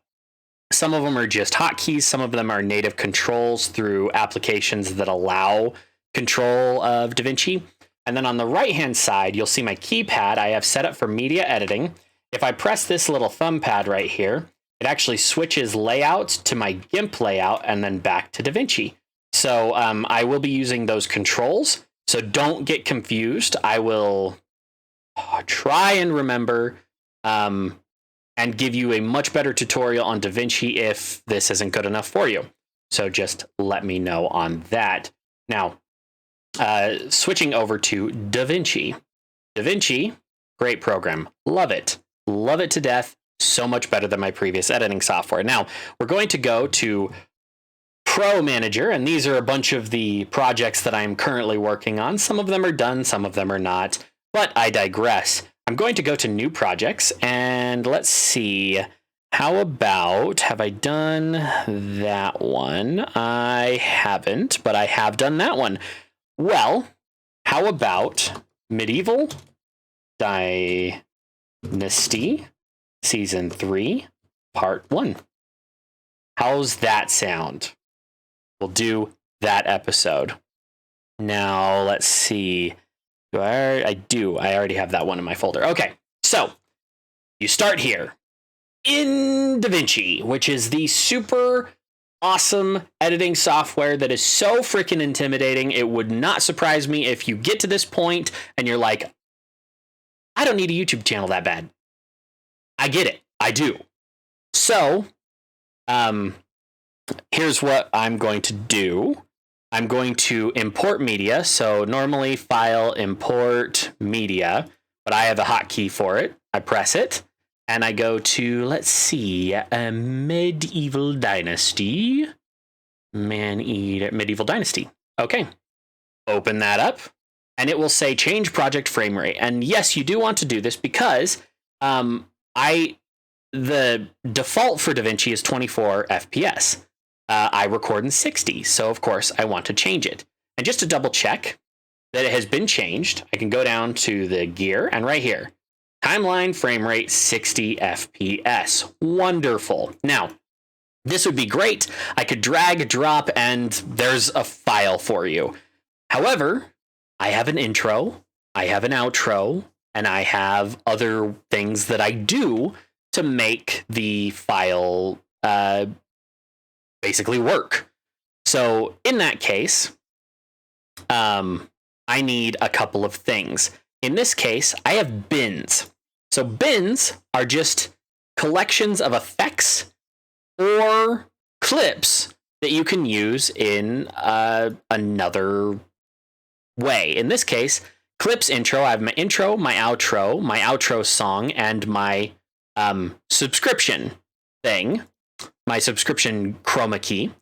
Some of them are just hotkeys. Some of them are native controls through applications that allow control of Davinci. And then on the right-hand side, you'll see my keypad I have set up for media editing. If I press this little thumb pad right here, it actually switches layouts to my GIMP layout and then back to Davinci. So I will be using those controls. So don't get confused. I will try and remember and give you a much better tutorial on Davinci if this isn't good enough for you. So just let me know on that. Now, switching over to Davinci. Davinci, great program. Love it. Love it to death. So much better than my previous editing software. Now, we're going to go to Pro Manager, and these are a bunch of the projects that I'm currently working on. Some of them are done, some of them are not, but I digress. I'm going to go to New Projects, and let's see. How about, have I done that one? I haven't, but I have done that one. Well, how about Medieval Dynasty Season 3, Part 1? How's that sound? We'll do that episode. Now, let's see. I already have that one in my folder. Okay, so you start here in Davinci, which is the super awesome editing software that is so freaking intimidating. It would not surprise me if you get to this point and you're like, I don't need a YouTube channel that bad. I get it. I do. So, here's what I'm going to do. I'm going to import media. So normally file, import media, but I have a hotkey for it. I press it and I go to, let's see, Medieval Dynasty. Medieval Dynasty. Okay. Open that up and it will say change project frame rate. And yes, you do want to do this because the default for Davinci is 24 FPS. I record in 60, so of course I want to change it. And just to double check that it has been changed, I can go down to the gear and right here, timeline frame rate 60 FPS. Wonderful. Now, this would be great. I could drag, drop, and there's a file for you. However, I have an intro, I have an outro, and I have other things that I do to make the file basically work. So in that case, I need a couple of things. In this case, I have bins. So bins are just collections of effects or clips that you can use in another way. In this case, clips intro, I have my intro, my outro song, and my subscription thing, my subscription chroma key,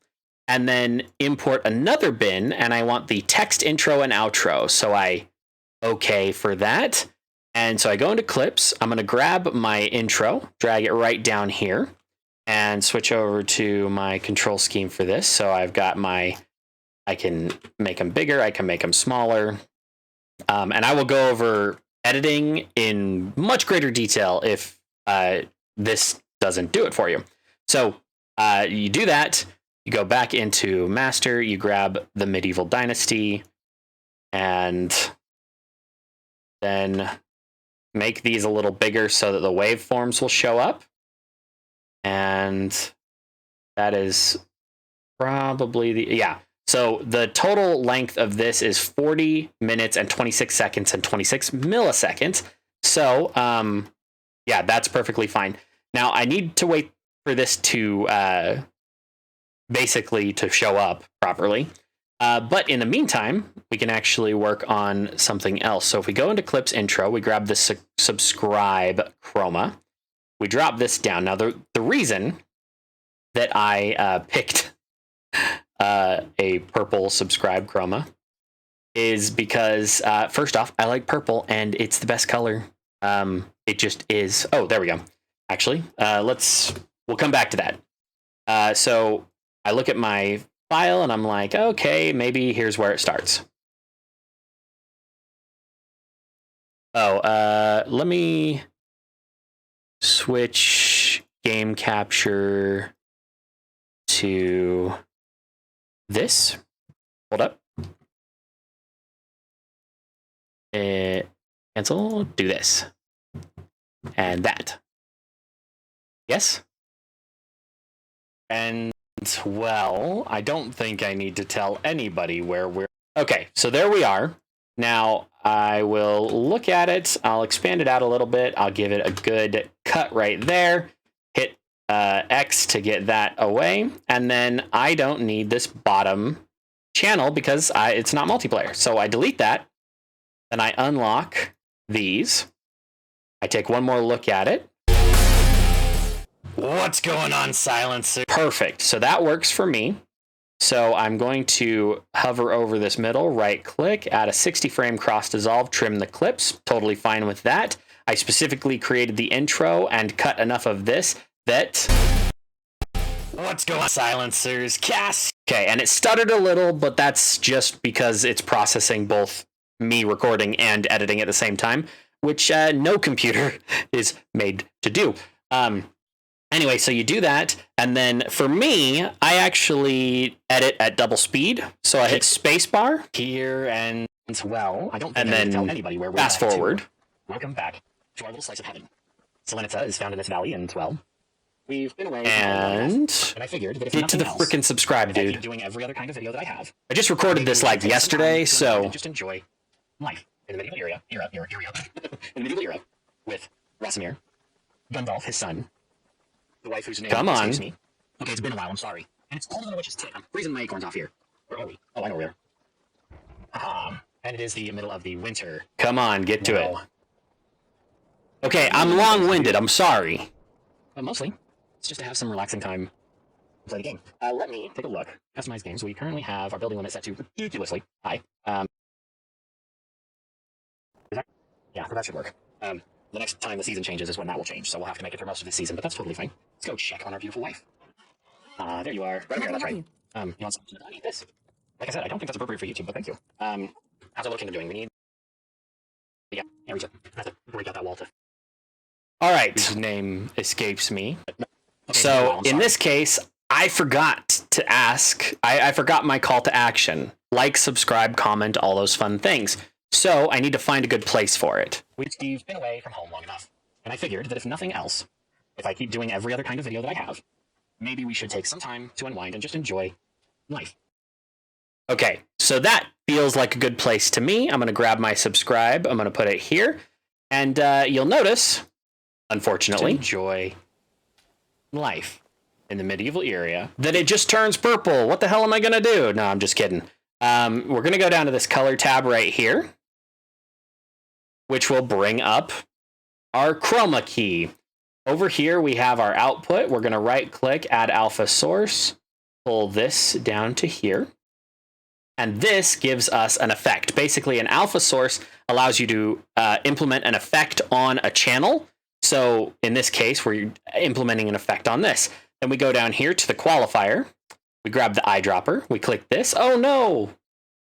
and then import another bin, and I want the text intro and outro. So I okay for that. And so I go into clips. I'm going to grab my intro, drag it right down here, and switch over to my control scheme for this. So I've got I can make them bigger, I can make them smaller. And I will go over editing in much greater detail if this doesn't do it for you. So you do that, you go back into master, you grab the Medieval Dynasty, and then make these a little bigger so that the waveforms will show up. And that is probably so the total length of this is 40 minutes and 26 seconds and 26 milliseconds. So yeah, that's perfectly fine. Now I need to wait for this to basically to show up properly. But in the meantime, we can actually work on something else. So if we go into clips intro, we grab the subscribe chroma, we drop this down. Now the reason that I picked a purple subscribe chroma is because first off, I like purple and it's the best color. It just is. Oh, there we go. Actually, we'll come back to that. So I look at my file and I'm like, okay, maybe here's where it starts. Oh, let me switch game capture to this. Hold up. Cancel, do this. And that. Yes? And, well, I don't think I need to tell anybody where we're... Okay, so there we are. Now, I will look at it. I'll expand it out a little bit. I'll give it a good cut right there. Hit X to get that away. And then I don't need this bottom channel because it's not multiplayer. So I delete that. Then I unlock these. I take one more look at it. What's going on, Silencer? Perfect. So that works for me. So I'm going to hover over this middle, right click, add a 60 frame cross dissolve, trim the clips. Totally fine with that. I specifically created the intro and cut enough of this that... What's going on, silencers? CAS! Okay, and it stuttered a little, but that's just because it's processing both me recording and editing at the same time, which no computer is made to do. Anyway, so you do that, and then for me, I actually edit at double speed. So I hit spacebar here, and well, I don't think I need to tell anybody where we're fast forward. Welcome back to our little slice of heaven. Salinita is found in this valley, and well, we've been away. And I figured that if get to the frickin' subscribe, dude. Doing every other kind of video that I have. I just recorded this like yesterday, so just enjoy life in the medieval era, in the medieval era, with Rasamir, Gundalf, his son. The wife whose name escapes me. Okay, it's been a while, I'm sorry. And it's colder than a witch's tit. I'm freezing my acorns off here. Where are we? Oh, I know where. And it is the middle of the winter. Come on, get to it. Okay, I'm long-winded, I'm sorry. But mostly, it's just to have some relaxing time to play the game. Let me take a look. Customize games. We currently have our building limit set to ridiculously high. Yeah, that should work. The next time the season changes is when that will change, so we'll have to make it for most of this season, but that's totally fine. Let's go check on our beautiful wife. There you are. Right here, that's right. You want something to eat this? Like I said, I don't think that's appropriate for YouTube, but thank you. How's our little kingdom doing? We need... Yeah, reach it. I have to break out that wall to... Alright. His name escapes me. Okay, so, in this case, I forgot to ask... I forgot my call to action. Like, subscribe, comment, all those fun things. So, I need to find a good place for it. We've been away from home long enough, and I figured that if nothing else, if I keep doing every other kind of video that I have, maybe we should take some time to unwind and just enjoy life. Okay, so that feels like a good place to me. I'm going to grab my subscribe, I'm going to put it here, and you'll notice, unfortunately, enjoy life in the medieval era, that it just turns purple. What the hell am I going to do? No, I'm just kidding. We're going to go down to this color tab right here, which will bring up our chroma key. Over here, we have our output. We're going to right click, add alpha source, pull this down to here. And this gives us an effect. Basically, an alpha source allows you to implement an effect on a channel. So in this case, we're implementing an effect on this. Then we go down here to the qualifier. We grab the eyedropper. We click this. Oh, no,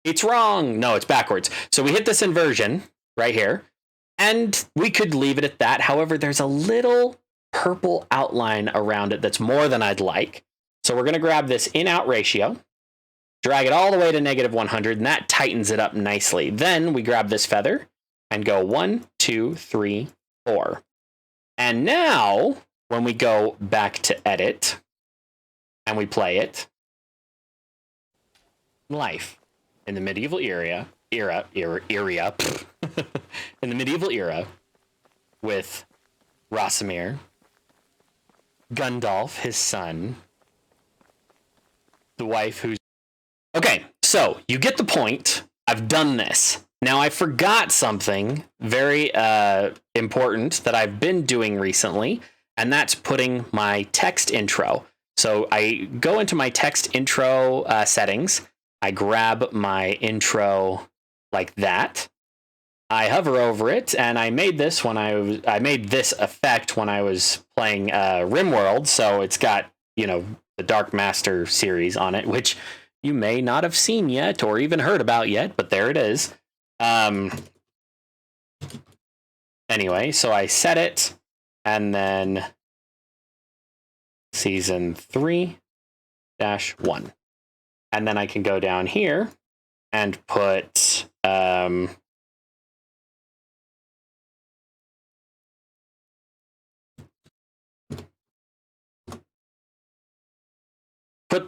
it's wrong. No, it's backwards. So we hit this inversion right here, and we could leave it at that. However, there's a little purple outline around it that's more than I'd like. So we're going to grab this in-out ratio, drag it all the way to -100, and that tightens it up nicely. Then we grab this feather and go 1, 2, 3, 4. And now, when we go back to edit and we play it, life in the medieval era, in the medieval era, with Rasamir, Gundalf, his son, the wife who's... Okay, so you get the point. I've done this. Now, I forgot something very important that I've been doing recently, and that's putting my text intro. So I go into my text intro settings. I grab my intro like that. I hover over it, and I made this when I made this effect when I was playing RimWorld. So it's got, you know, the Dark Master series on it, which you may not have seen yet or even heard about yet, but there it is. Anyway, so I set it, and then season 3-1. And then I can go down here and put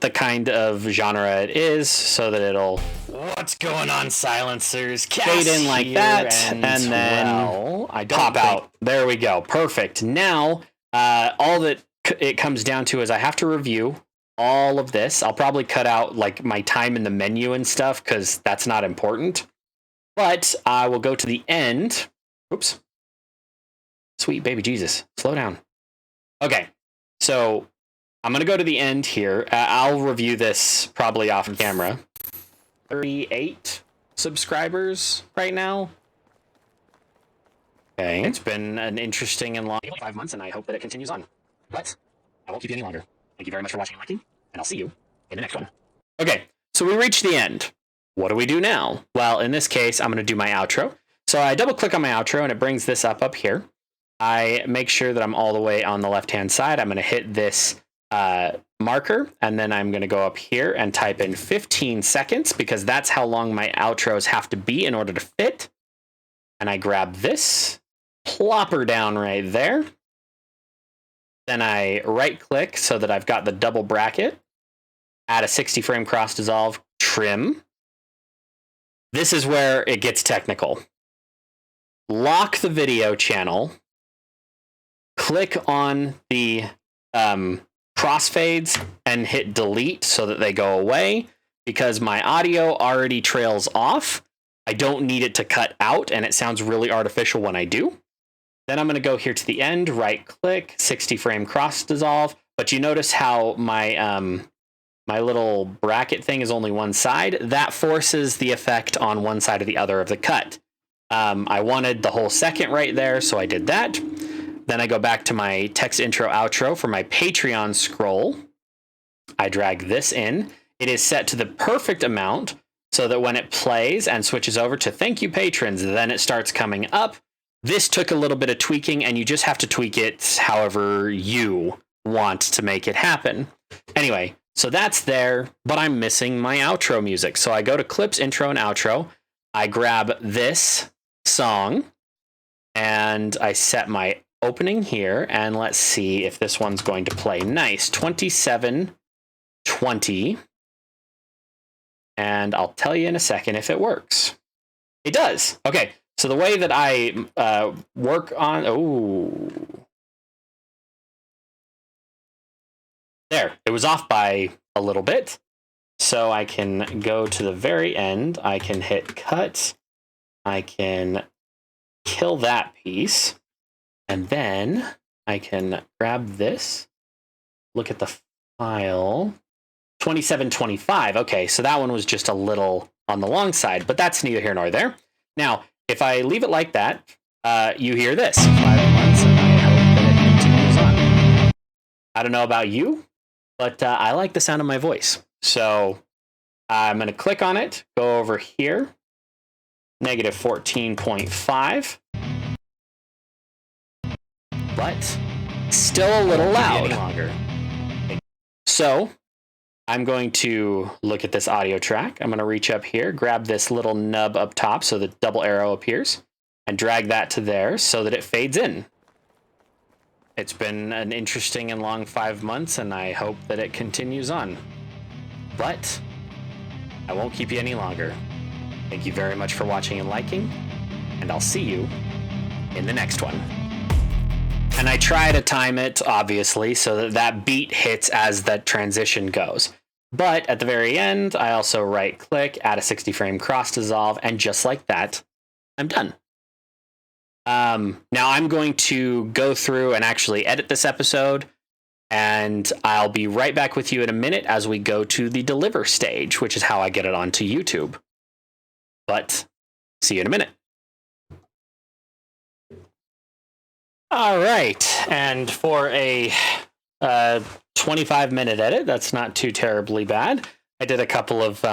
the kind of genre it is so that it'll... What's going on, silencers? Fade in like that, and then I pop out. There we go. Perfect. Now, all that it comes down to is I have to review all of this. I'll probably cut out like my time in the menu and stuff because that's not important. But I will go to the end. Oops. Sweet baby Jesus. Slow down. Okay. So I'm going to go to the end here. I'll review this probably off camera. 38 subscribers right now. Okay, it's been an interesting and long 5 months, and I hope that it continues on. But I won't keep you any longer. Thank you very much for watching and liking, and I'll see you in the next one. Okay, so we reached the end. What do we do now? Well, in this case, I'm going to do my outro. So I double click on my outro, and it brings this up here. I make sure that I'm all the way on the left-hand side. I'm going to hit this marker, and then I'm going to go up here and type in 15 seconds because that's how long my outros have to be in order to fit. And I grab this, plop her down right there. Then I right-click so that I've got the double bracket. Add a 60 frame cross dissolve, trim. This is where it gets technical. Lock the video channel. Click on the crossfades and hit delete so that they go away because my audio already trails off. I don't need it to cut out and it sounds really artificial when I do. Then I'm going to go here to the end, right click, 60 frame cross dissolve. But you notice how my my little bracket thing is only one side. That forces the effect on one side or the other of the cut. I wanted the whole second right there, so I did that. Then I go back to my text intro outro for my Patreon scroll. I drag this in. It is set to the perfect amount so that when it plays and switches over to thank you patrons, then it starts coming up. This took a little bit of tweaking and you just have to tweak it however you want to make it happen. Anyway, so that's there, but I'm missing my outro music. So I go to clips, intro, and outro. I grab this song and I set my opening here, and let's see if this one's going to play. Nice, 27:20, and I'll tell you in a second if it works. It does. Okay, so the way that I work on, there, it was off by a little bit, so I can go to the very end. I can hit cut. I can kill that piece. And then I can grab this, look at the file, 27:25. Okay, so that one was just a little on the long side, but that's neither here nor there. Now, if I leave it like that, you hear this. 5 months, and I hope that it continues on. I don't know about you, but I like the sound of my voice. So I'm going to click on it, go over here, negative 14.5. But still a little loud. So I'm going to look at this audio track. I'm going to reach up here, grab this little nub up top so the double arrow appears, and drag that to there so that it fades in. It's been an interesting and long 5 months, and I hope that it continues on. But I won't keep you any longer. Thank you very much for watching and liking, and I'll see you in the next one. And I try to time it, obviously, so that that beat hits as that transition goes. But at the very end, I also right-click, add a 60 frame cross dissolve, and just like that, I'm done. Now I'm going to go through and actually edit this episode, and I'll be right back with you in a minute as we go to the deliver stage, which is how I get it onto YouTube. But see you in a minute. All right, and for a 25-minute edit, that's not too terribly bad. I did a couple of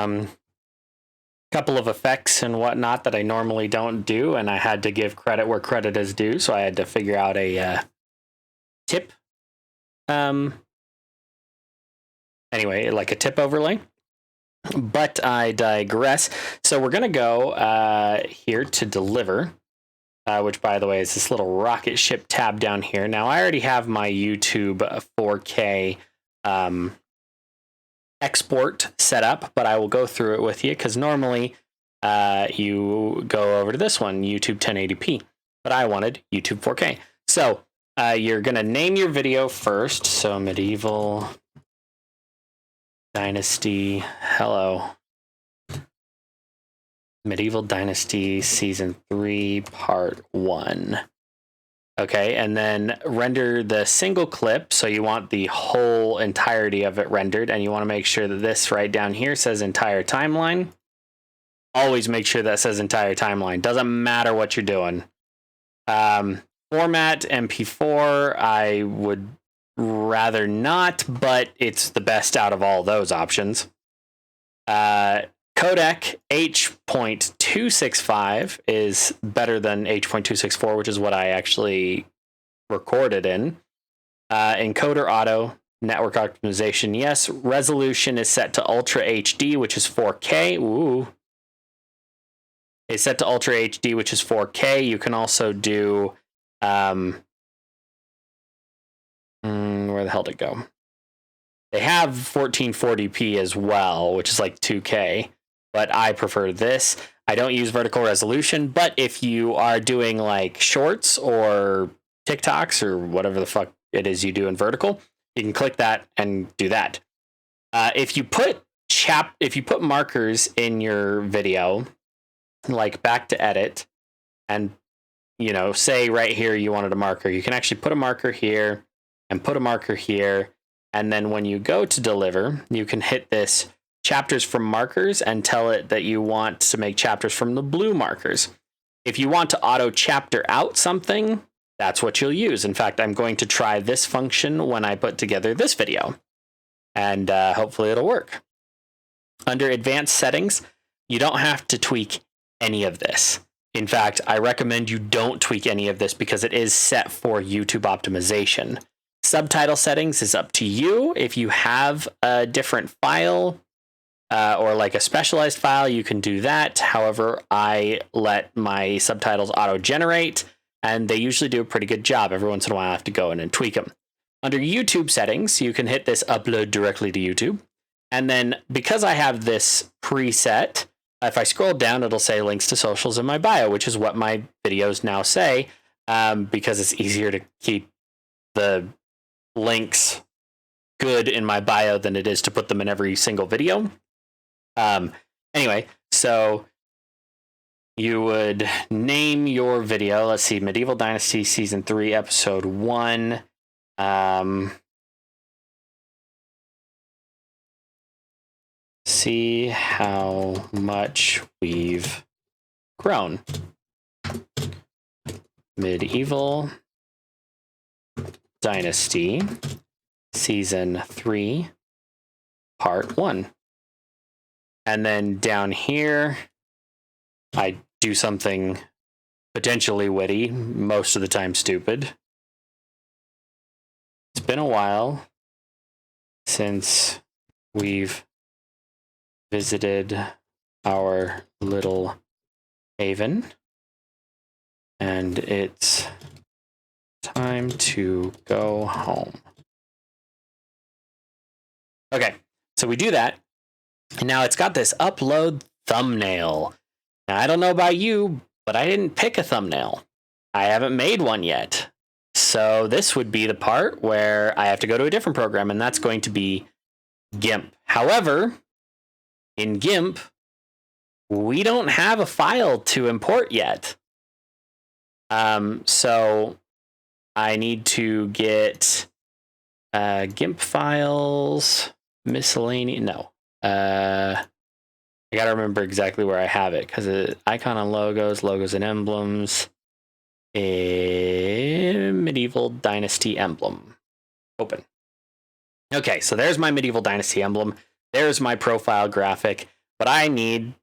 effects and whatnot that I normally don't do, and I had to give credit where credit is due, so I had to figure out a tip. Anyway, like a tip overlay. But I digress. So we're gonna go here to deliver. Which, by the way, is this little rocket ship tab down here. Now, I already have my YouTube 4K export set up, but I will go through it with you because normally you go over to this one, YouTube 1080p, but I wanted YouTube 4K. So you're going to name your video first. So Medieval Dynasty, hello. Medieval Dynasty Season 3, Part 1. Okay, and then render the single clip. So you want the whole entirety of it rendered, and you want to make sure that this right down here says entire timeline. Always make sure that says entire timeline. Doesn't matter what you're doing. Format MP4, I would rather not, but it's the best out of all those options. Codec H.265 is better than H.264, which is what I actually recorded in. Encoder auto, network optimization, yes. Resolution is set to Ultra HD, which is 4K. Ooh. It's set to Ultra HD, which is 4K. You can also do... where the hell did it go? They have 1440p as well, which is like 2K. But I prefer this. I don't use vertical resolution, but if you are doing like shorts or TikToks or whatever the fuck it is you do in vertical, you can click that and do that. If you put markers in your video, like back to edit, and say right here you wanted a marker, you can actually put a marker here and put a marker here, and then when you go to deliver, you can hit this chapters from markers and tell it that you want to make chapters from the blue markers. If you want to auto chapter out something, that's what you'll use. In fact, I'm going to try this function when I put together this video, and hopefully it'll work. Under advanced settings, you don't have to tweak any of this. In fact, I recommend you don't tweak any of this because it is set for YouTube optimization. Subtitle settings is up to you. If you have a different file, or like a specialized file, you can do that. However, I let my subtitles auto-generate, and they usually do a pretty good job. Every once in a while, I have to go in and tweak them. Under YouTube settings, you can hit this upload directly to YouTube. And then because I have this preset, if I scroll down, it'll say links to socials in my bio, which is what my videos now say, because it's easier to keep the links good in my bio than it is to put them in every single video. Anyway, so you would name your video. Let's see, Medieval Dynasty Season 3, Episode 1. See how much we've grown. Medieval Dynasty Season 3, Part 1. And then down here, I do something potentially witty, most of the time stupid. It's been a while since we've visited our little haven, and it's time to go home. Okay, so we do that. And now it's got this upload thumbnail. Now, I don't know about you, but I didn't pick a thumbnail. I haven't made one yet. So this would be the part where I have to go to a different program, and that's going to be GIMP. However, in GIMP, we don't have a file to import yet. So I need to get GIMP files, miscellaneous. No. I gotta remember exactly where I have it, because icon on logos and emblems, a Medieval Dynasty emblem. Open. Okay, so there's my Medieval Dynasty emblem. There's my profile graphic, but I need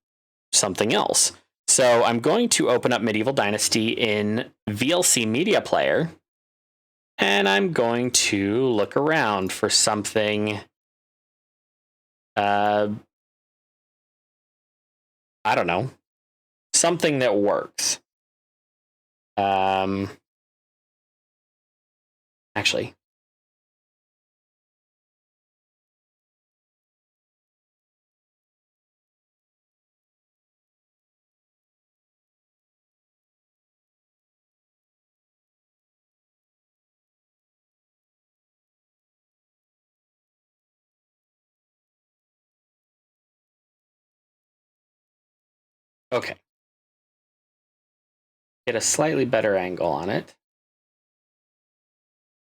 something else. So I'm going to open up Medieval Dynasty in VLC Media Player, and I'm going to look around for something. I don't know, something that works. Actually, okay. Get a slightly better angle on it.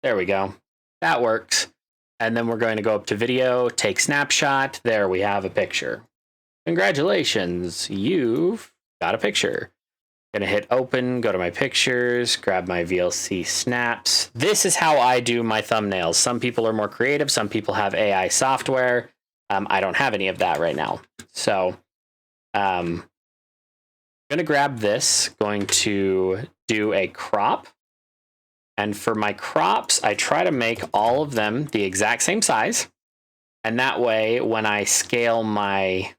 There we go. That works. And then we're going to go up to video, take snapshot. There we have a picture. Congratulations, you've got a picture. Gonna hit open, go to my pictures, grab my VLC snaps. This is how I do my thumbnails. Some people are more creative. Some people have AI software. I don't have any of that right now. So I'm gonna grab this, going to do a crop. And for my crops, I try to make all of them the exact same size. And that way, when I scale my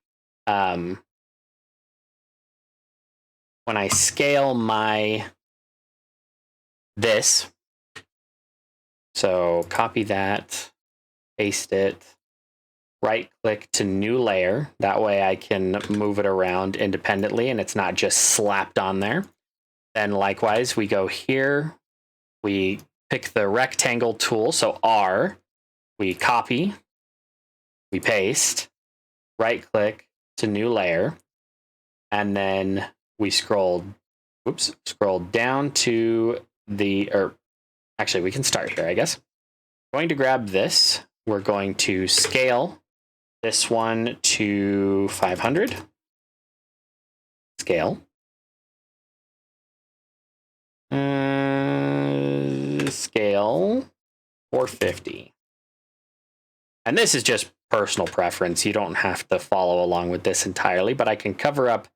this, so copy that, paste it, right click to new layer. That way I can move it around independently and it's not just slapped on there. Then likewise, we go here, we pick the rectangle tool, so R, we copy, we paste, right click to new layer, and then we scroll down to actually we can start here, I guess. Going to grab this, we're going to scale this one to 500, scale. Scale 450. And this is just personal preference. You don't have to follow along with this entirely, but I can cover up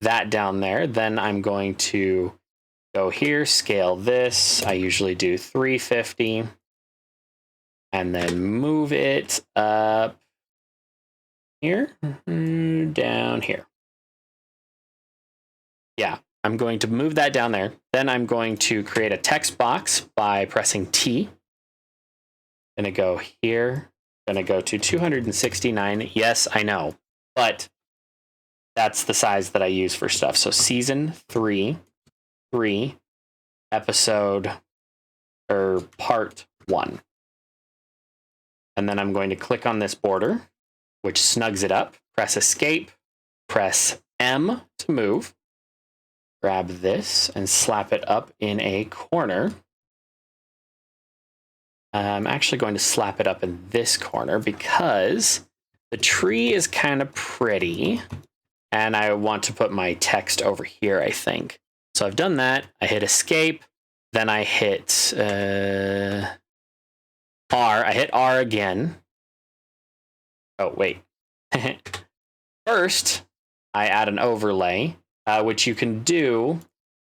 that down there. Then I'm going to go here, scale this. I usually do 350. And then move it up here, down here. Yeah, I'm going to move that down there. Then I'm going to create a text box by pressing T. Gonna go here. Gonna go to 269. Yes, I know, but that's the size that I use for stuff. So season 3, episode or part 1. And then I'm going to click on this border, which snugs it up. Press escape, press M to move. Grab this and slap it up in a corner. I'm actually going to slap it up in this corner because the tree is kind of pretty and I want to put my text over here, I think. So I've done that. I hit escape, then I hit R. I hit R again. Oh, wait. First, I add an overlay, which you can do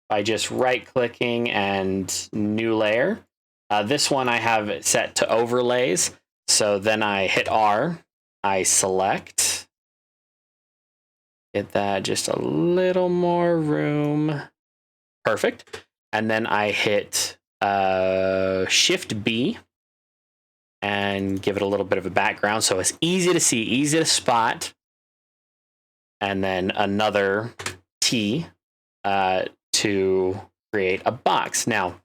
by just right-clicking and new layer. This one I have it set to overlays. So then I hit R, I select, get that just a little more room. Perfect. And then I hit Shift B and give it a little bit of a background so it's easy to see, easy to spot. And then another T to create a box. Now,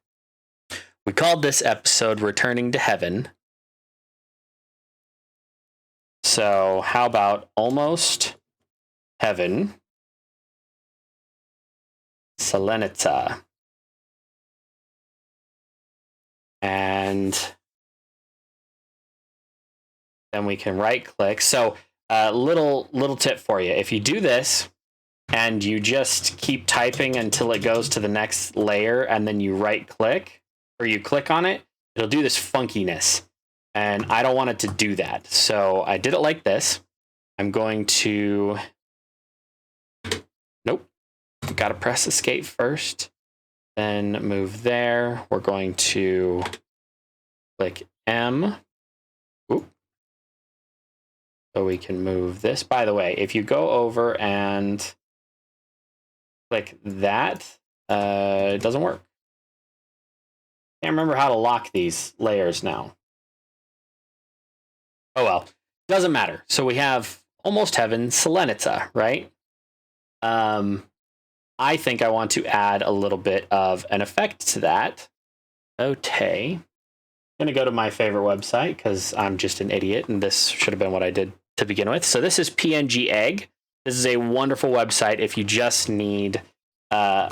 we called this episode Returning to Heaven. So how about Almost Heaven, Selenita. And then we can right click. So little tip for you. If you do this and you just keep typing until it goes to the next layer and then you right click or you click on it, it'll do this funkiness. And I don't want it to do that. So I did it like this. I'm going to, nope, got to press escape first, then move there. We're going to click M. Oop. So we can move this. By the way, if you go over and click that, it doesn't work. Can't remember how to lock these layers now. Oh well, doesn't matter. So we have Almost Heaven, Selenita, right? I think I want to add a little bit of an effect to that. Okay. I'm going to go to my favorite website because I'm just an idiot and this should have been what I did to begin with. So this is PNG Egg. This is a wonderful website if you just need a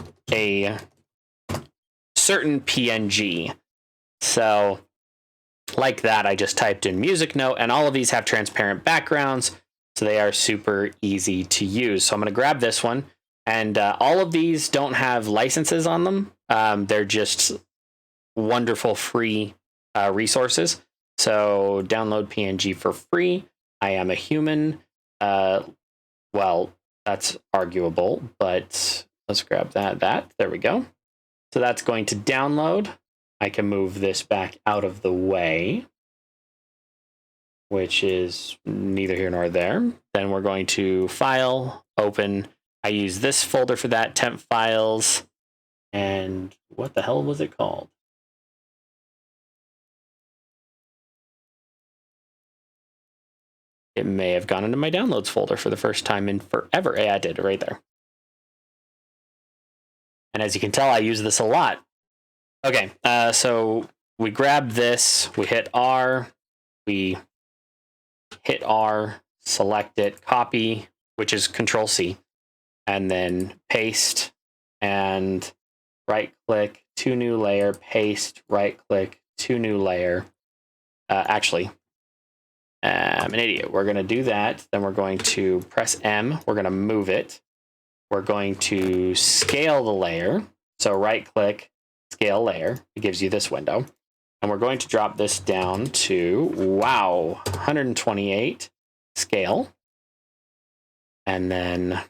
certain PNG. So like that, I just typed in music note, and all of these have transparent backgrounds, so they are super easy to use. So I'm going to grab this one, and all of these don't have licenses on them. They're just wonderful free resources. So download PNG for free. I am a human. Well, that's arguable, but let's grab that. There we go. So that's going to download. I can move this back out of the way, which is neither here nor there. Then we're going to File, Open. I use this folder for that, temp files. And what the hell was it called? It may have gone into my downloads folder for the first time in forever. Yeah, I did right there. And as you can tell, I use this a lot. Okay, so we grab this, we hit R, we hit R, select it, copy, which is Control C, and then paste, and right click, to new layer, paste, right click, to new layer. Actually, I'm an idiot. We're going to do that. Then we're going to press M. We're going to move it. We're going to scale the layer. So right click, scale layer. It gives you this window. And we're going to drop this down to, 128 scale. And then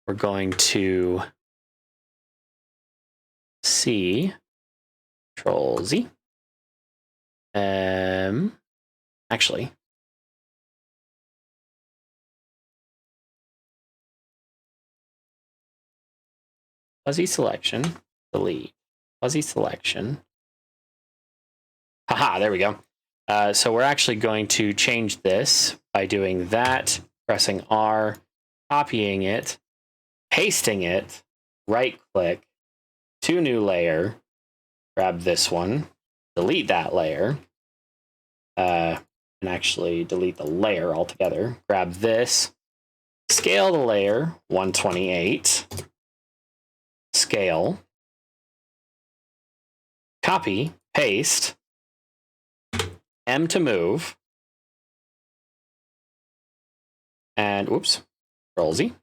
we're going to C, Control Z. Actually, fuzzy selection, delete, fuzzy selection. Haha, there we go. So we're actually going to change this by doing that, pressing R, copying it, pasting it, right click, to new layer, grab this one, delete that layer, and actually delete the layer altogether. Grab this, scale the layer, 128, scale, copy, paste, M to move, and whoops, Control Z,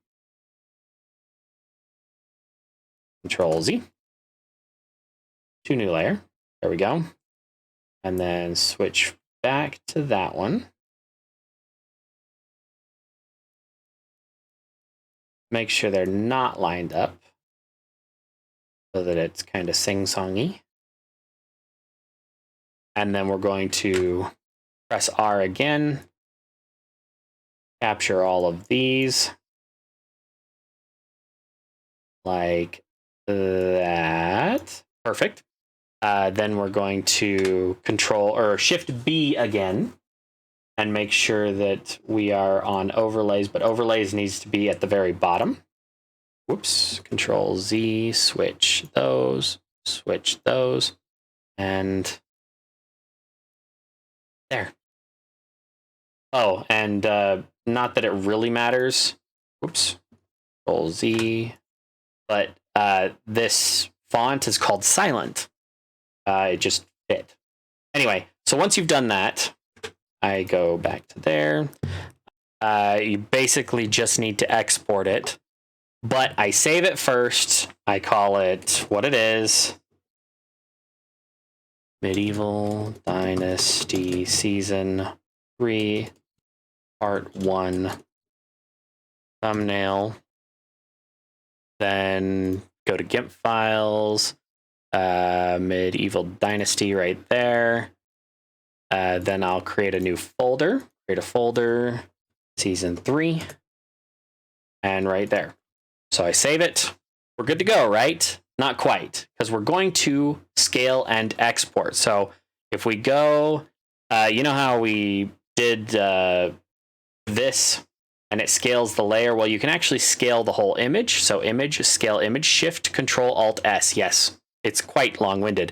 Control Z, to new layer. There we go. And then switch back to that one. Make sure they're not lined up so that it's kind of sing-songy. And then we're going to press R again, capture all of these like that. Perfect. Then we're going to Control or Shift B again and make sure that we are on overlays, but overlays needs to be at the very bottom. Whoops, Control Z, switch those, and there. Oh, and not that it really matters. Whoops, Control Z, but this font is called Silent. It just fit. Anyway, so once you've done that, I go back to there. You basically just need to export it, but I save it first. I call it what it is. Medieval Dynasty Season 3, Part 1, thumbnail. Then go to GIMP files, Medieval Dynasty right there. Then I'll create a new folder, Season 3, and right there. So I save it. We're good to go, right? Not quite, because we're going to scale and export. So if we go, you know how we did this and it scales the layer? Well, you can actually scale the whole image. So image, scale image, Shift, Control, Alt, S. Yes, it's quite long-winded.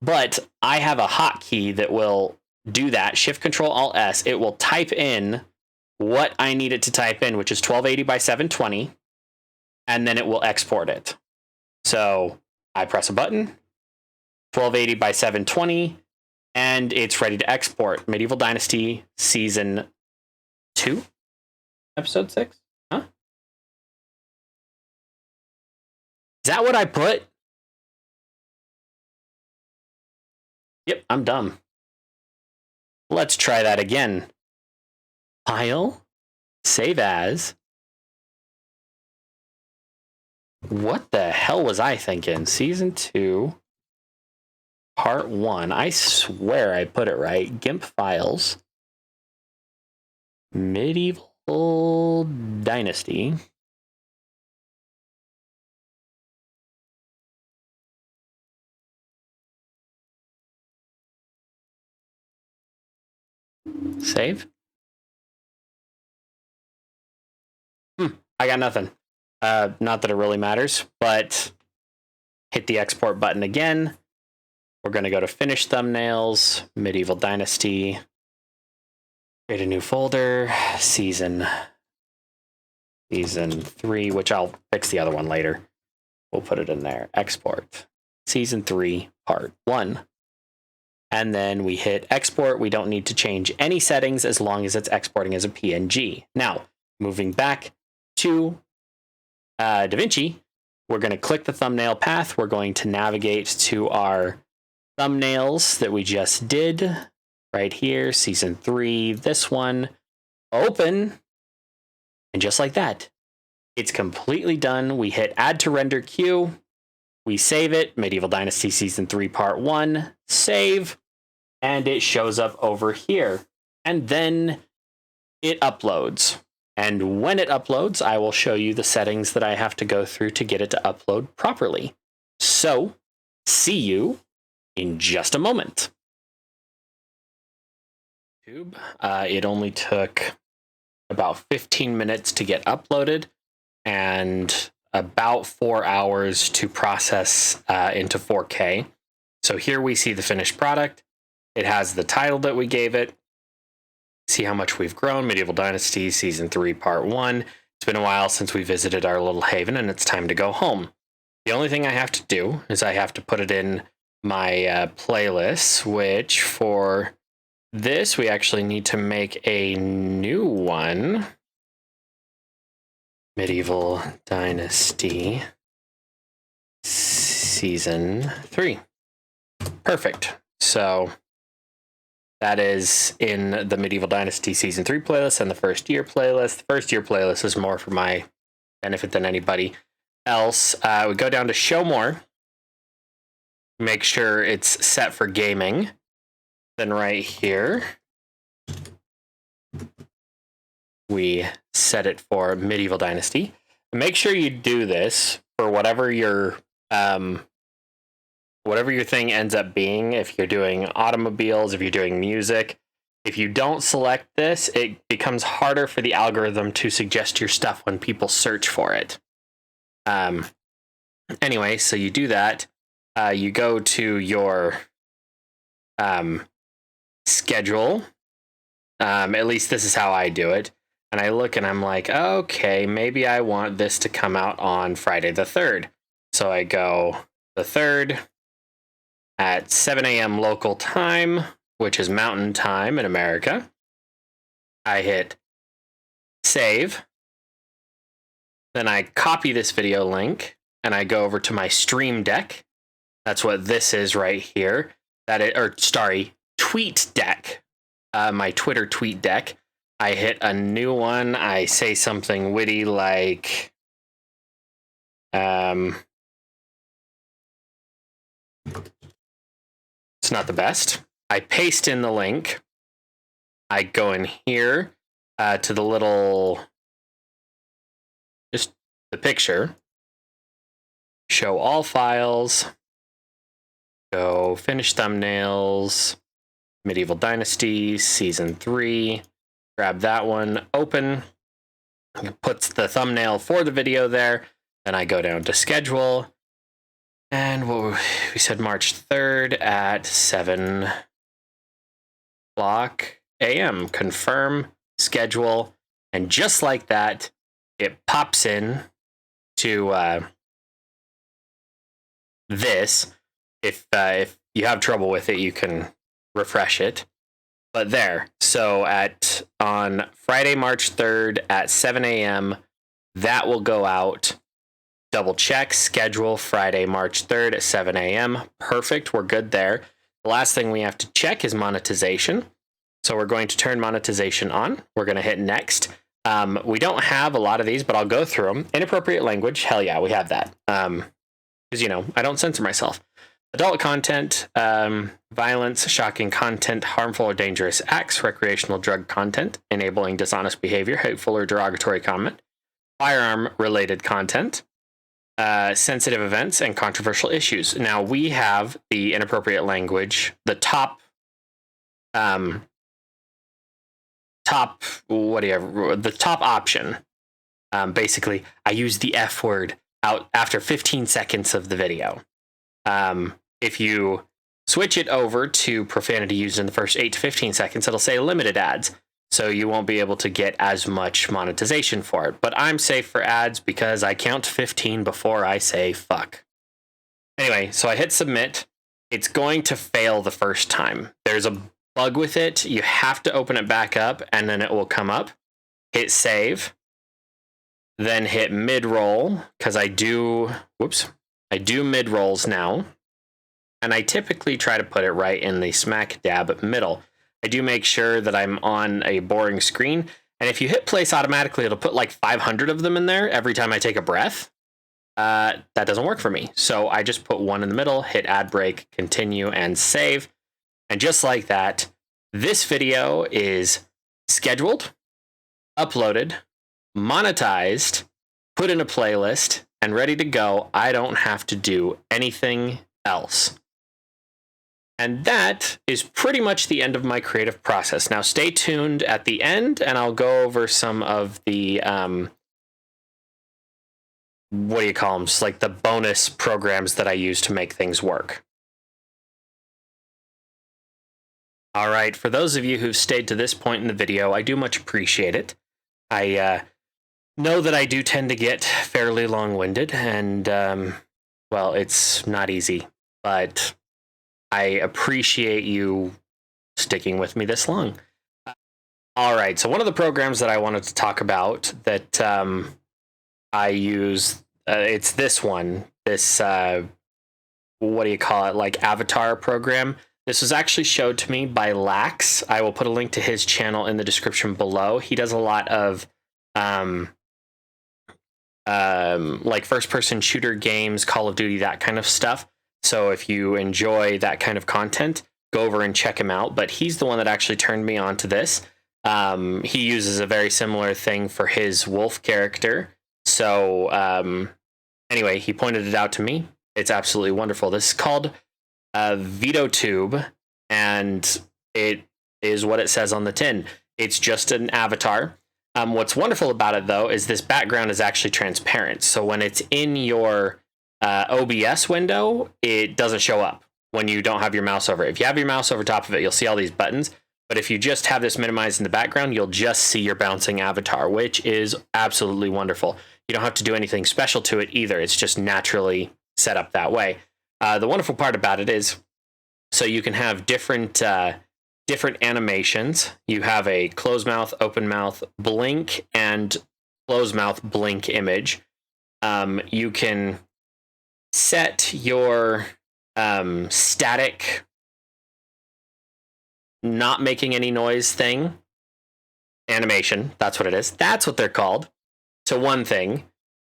But I have a hotkey that will do that. Shift, Control, Alt, S. It will type in what I need it to type in, which is 1280 by 720, and then it will export it. So I press a button, 1280 by 720, and it's ready to export. Medieval Dynasty Season 2, Episode 6? Huh? Is that what I put? Yep, I'm dumb. Let's try that again. File, save as. What the hell was I thinking? Season 2, Part 1. I swear I put it right. GIMP files. Medieval Dynasty. Save. I got nothing. Not that it really matters, but hit the export button again. We're going to go to Finish Thumbnails, Medieval Dynasty, create a new folder, Season 3, which I'll fix the other one later. We'll put it in there. Export. Season 3, Part 1. And then we hit Export. We don't need to change any settings as long as it's exporting as a PNG. Now, moving back to Davinci, we're going to click the thumbnail path. We're going to navigate to our thumbnails that we just did right here, Season 3, this one, open, and just like that, it's completely done. We hit Add to Render Queue, we save it, Medieval Dynasty Season 3 Part 1, save, and it shows up over here. And then it uploads. And when it uploads, I will show you the settings that I have to go through to get it to upload properly. So, see you in just a moment. It only took about 15 minutes to get uploaded and about 4 hours to process into 4K. So here we see the finished product. It has the title that we gave it. See how much we've grown. Medieval Dynasty Season 3 Part 1. It's been a while since we visited our little haven and it's time to go home. The only thing I have to do is I have to put it in my playlists, which for this we actually need to make a new one. Medieval Dynasty Season 3. Perfect. So that is in the Medieval Dynasty Season 3 playlist and the First Year playlist. The First Year playlist is more for my benefit than anybody else. We go down to Show More. Make sure it's set for gaming. Then right here, we set it for Medieval Dynasty. Make sure you do this for whatever your thing ends up being. If you're doing automobiles, if you're doing music, if you don't select this, it becomes harder for the algorithm to suggest your stuff when people search for it. Anyway, so you do that. You go to your schedule. At least this is how I do it. And I look and I'm like, okay, maybe I want this to come out on Friday the 3rd. So I go the 3rd at 7 a.m. local time, which is Mountain Time in America. I hit save. Then I copy this video link and I go over to my Stream Deck. That's what this is right here. Tweet Deck. My Twitter tweet deck. I hit a new one. I say something witty like, it's not the best. I paste in the link. I go in here to the little, just the picture. Show all files. Go finish thumbnails. Medieval Dynasty Season 3. Grab that one, open. It puts the thumbnail for the video there. Then I go down to schedule. And what we said March 3rd at 7 o'clock a.m. Confirm, schedule. And just like that, it pops in to this. If you have trouble with it, you can refresh it. But there. So on Friday, March 3rd at 7 a.m., that will go out. Double check, schedule Friday, March 3rd at 7 a.m. Perfect. We're good there. The last thing we have to check is monetization. So we're going to turn monetization on. We're going to hit next. We don't have a lot of these, but I'll go through them. Inappropriate language. Hell yeah, we have that. Because, I don't censor myself. Adult content, violence, shocking content, harmful or dangerous acts, recreational drug content, enabling dishonest behavior, hateful or derogatory comment, firearm-related content, sensitive events, and controversial issues. Now, we have the inappropriate language, the top option. Basically, I use the F word out after 15 seconds of the video. If you switch it over to profanity used in the first 8 to 15 seconds, it'll say limited ads. So you won't be able to get as much monetization for it. But I'm safe for ads because I count 15 before I say fuck. Anyway, so I hit submit. It's going to fail the first time. There's a bug with it. You have to open it back up and then it will come up. Hit save. Then hit mid-roll because I do mid-rolls now. And I typically try to put it right in the smack dab middle. I do make sure that I'm on a boring screen. And if you hit place automatically, it'll put like 500 of them in there every time I take a breath. That doesn't work for me. So I just put one in the middle, hit ad break, continue, and save. And just like that, this video is scheduled, uploaded, monetized, put in a playlist, and ready to go. I don't have to do anything else. And that is pretty much the end of my creative process. Now stay tuned at the end and I'll go over some of the, what do you call them? Just like the bonus programs that I use to make things work. All right, for those of you who've stayed to this point in the video, I do much appreciate it. I know that I do tend to get fairly long-winded and, well, it's not easy, but I appreciate you sticking with me this long. All right, so one of the programs that I wanted to talk about that I use, it's this one, this, what do you call it, like avatar program. This was actually showed to me by Lax. I will put a link to his channel in the description below. He does a lot of like first-person shooter games, Call of Duty, that kind of stuff. So if you enjoy that kind of content, go over and check him out. But he's the one that actually turned me on to this. He uses a very similar thing for his wolf character. So anyway, he pointed it out to me. It's absolutely wonderful. This is called Veadotube, and it is what it says on the tin. It's just an avatar. What's wonderful about it, though, is this background is actually transparent. So when it's in your OBS window, it doesn't show up when you don't have your mouse over it. If you have your mouse over top of it, you'll see all these buttons. But if you just have this minimized in the background, you'll just see your bouncing avatar, which is absolutely wonderful. You don't have to do anything special to it either. It's just naturally set up that way. The wonderful part about it is, so you can have different animations. You have a closed mouth, open mouth, blink, and closed mouth blink image. You can set your static not making any noise thing animation. That's what it is. That's what they're called. So one thing,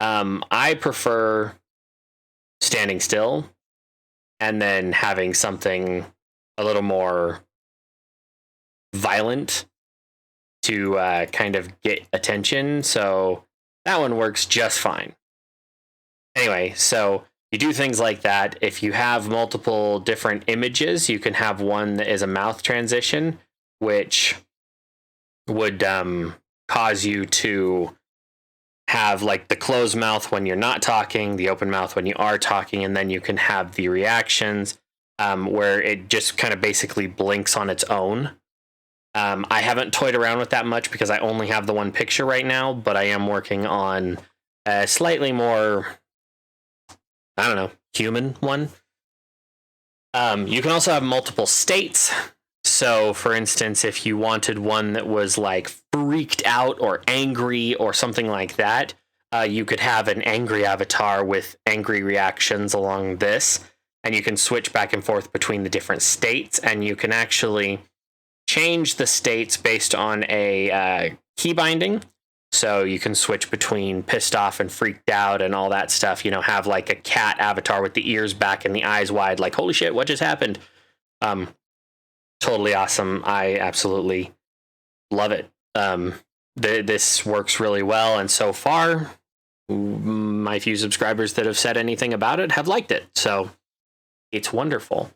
I prefer standing still and then having something a little more violent to kind of get attention. So that one works just fine. Anyway, so you do things like that. If you have multiple different images, you can have one that is a mouth transition, which would cause you to have like the closed mouth when you're not talking, the open mouth when you are talking, and then you can have the reactions where it just kind of basically blinks on its own. I haven't toyed around with that much because I only have the one picture right now, but I am working on a slightly more, I don't know, human one. You can also have multiple states. So, for instance, if you wanted one that was like freaked out or angry or something like that, you could have an angry avatar with angry reactions along this, and you can switch back and forth between the different states, and you can actually change the states based on a key binding. So you can switch between pissed off and freaked out and all that stuff. You know, have like a cat avatar with the ears back and the eyes wide, like, holy shit, what just happened? Totally awesome. I absolutely love it. This works really well, and so far, my few subscribers that have said anything about it have liked it. So it's wonderful.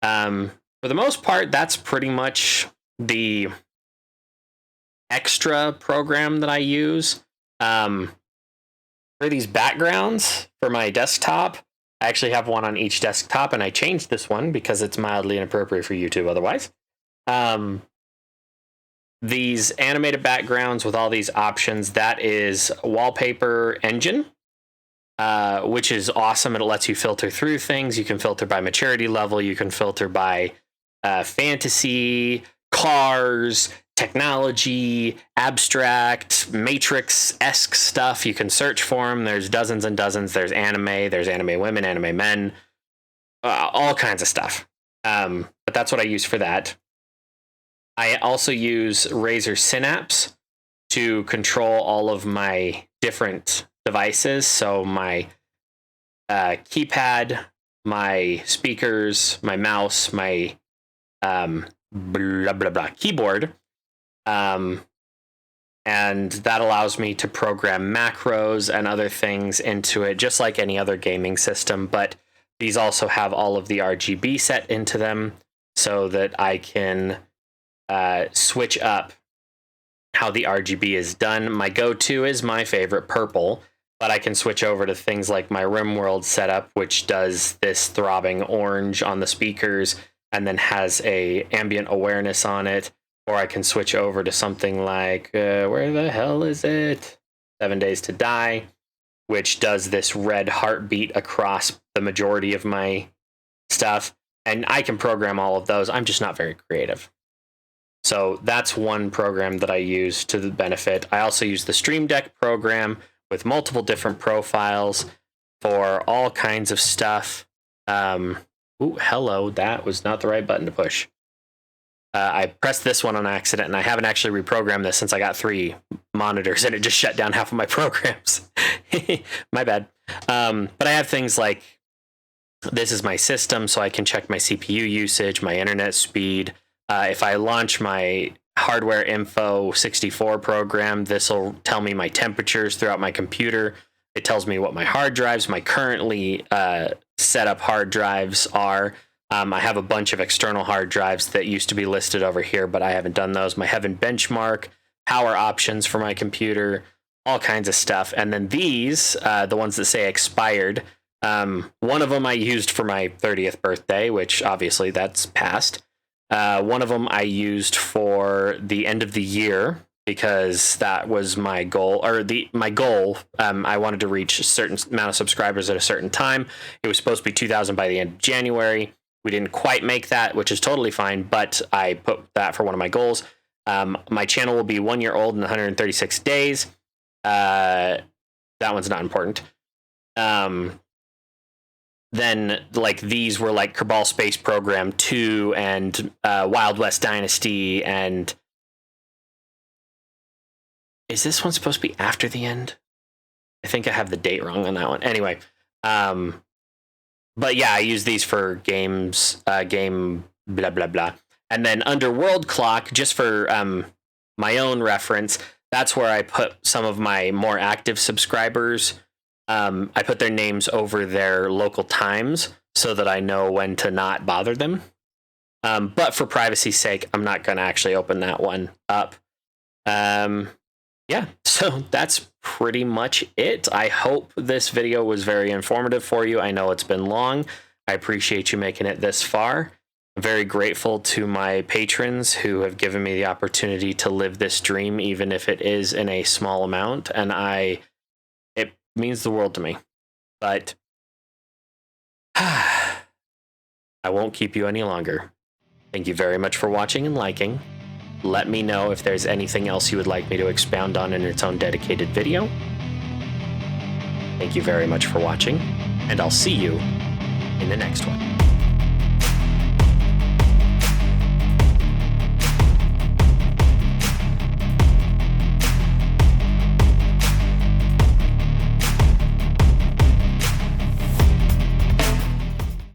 For the most part, that's pretty much the extra program that I use. For these backgrounds for my desktop, I actually have one on each desktop, and I changed this one because it's mildly inappropriate for YouTube otherwise. These animated backgrounds with all these options, that is Wallpaper Engine, which is awesome. It lets you filter through things. You can filter by maturity level. You can filter by fantasy, cars, technology, abstract, Matrix-esque stuff. You can search for them. There's dozens and dozens. There's anime women, anime men, all kinds of stuff. But that's what I use for that. I also use Razer Synapse to control all of my different devices. So my keypad, my speakers, my mouse, my keyboard. And that allows me to program macros and other things into it, just like any other gaming system. But these also have all of the RGB set into them so that I can switch up how the RGB is done. My go-to is my favorite, purple, but I can switch over to things like my RimWorld setup, which does this throbbing orange on the speakers and then has a ambient awareness on it. Or I can switch over to something like, where the hell is it? 7 Days to Die, which does this red heartbeat across the majority of my stuff. And I can program all of those. I'm just not very creative. So that's one program that I use to the benefit. I also use the Stream Deck program with multiple different profiles for all kinds of stuff. Ooh, hello, that was not the right button to push. I pressed this one on accident, and I haven't actually reprogrammed this since I got 3 monitors, and it just shut down half of my programs. My bad. But I have things like, this is my system, so I can check my CPU usage, my internet speed. If I launch my hardware info 64 program, this will tell me my temperatures throughout my computer. It tells me what my hard drives, my currently set up hard drives are. I have a bunch of external hard drives that used to be listed over here, but I haven't done those. My Heaven benchmark, power options for my computer, all kinds of stuff. And then these, the ones that say expired, one of them I used for my 30th birthday, which obviously that's past. One of them I used for the end of the year because that was my goal, or my goal. I wanted to reach a certain amount of subscribers at a certain time. It was supposed to be 2,000 by the end of January. We didn't quite make that, which is totally fine, but I put that for one of my goals. My channel will be 1 year old in 136 days. That one's not important. Then, like, these were like Kerbal Space Program 2 and Wild West Dynasty, and is this one supposed to be after the end? I think I have the date wrong on that one. Anyway, but yeah, I use these for games, game blah blah blah. And then under World Clock, just for my own reference, that's where I put some of my more active subscribers. I put their names over their local times so that I know when to not bother them. But for privacy's sake, I'm not going to actually open that one up. Yeah, so that's pretty much it. I hope this video was very informative for you. I know it's been long. I appreciate you making it this far. I'm very grateful to my patrons who have given me the opportunity to live this dream, even if it is in a small amount. And it means the world to me. But I won't keep you any longer. Thank you very much for watching and liking. Let me know if there's anything else you would like me to expound on in its own dedicated video. Thank you very much for watching, and I'll see you in the next one.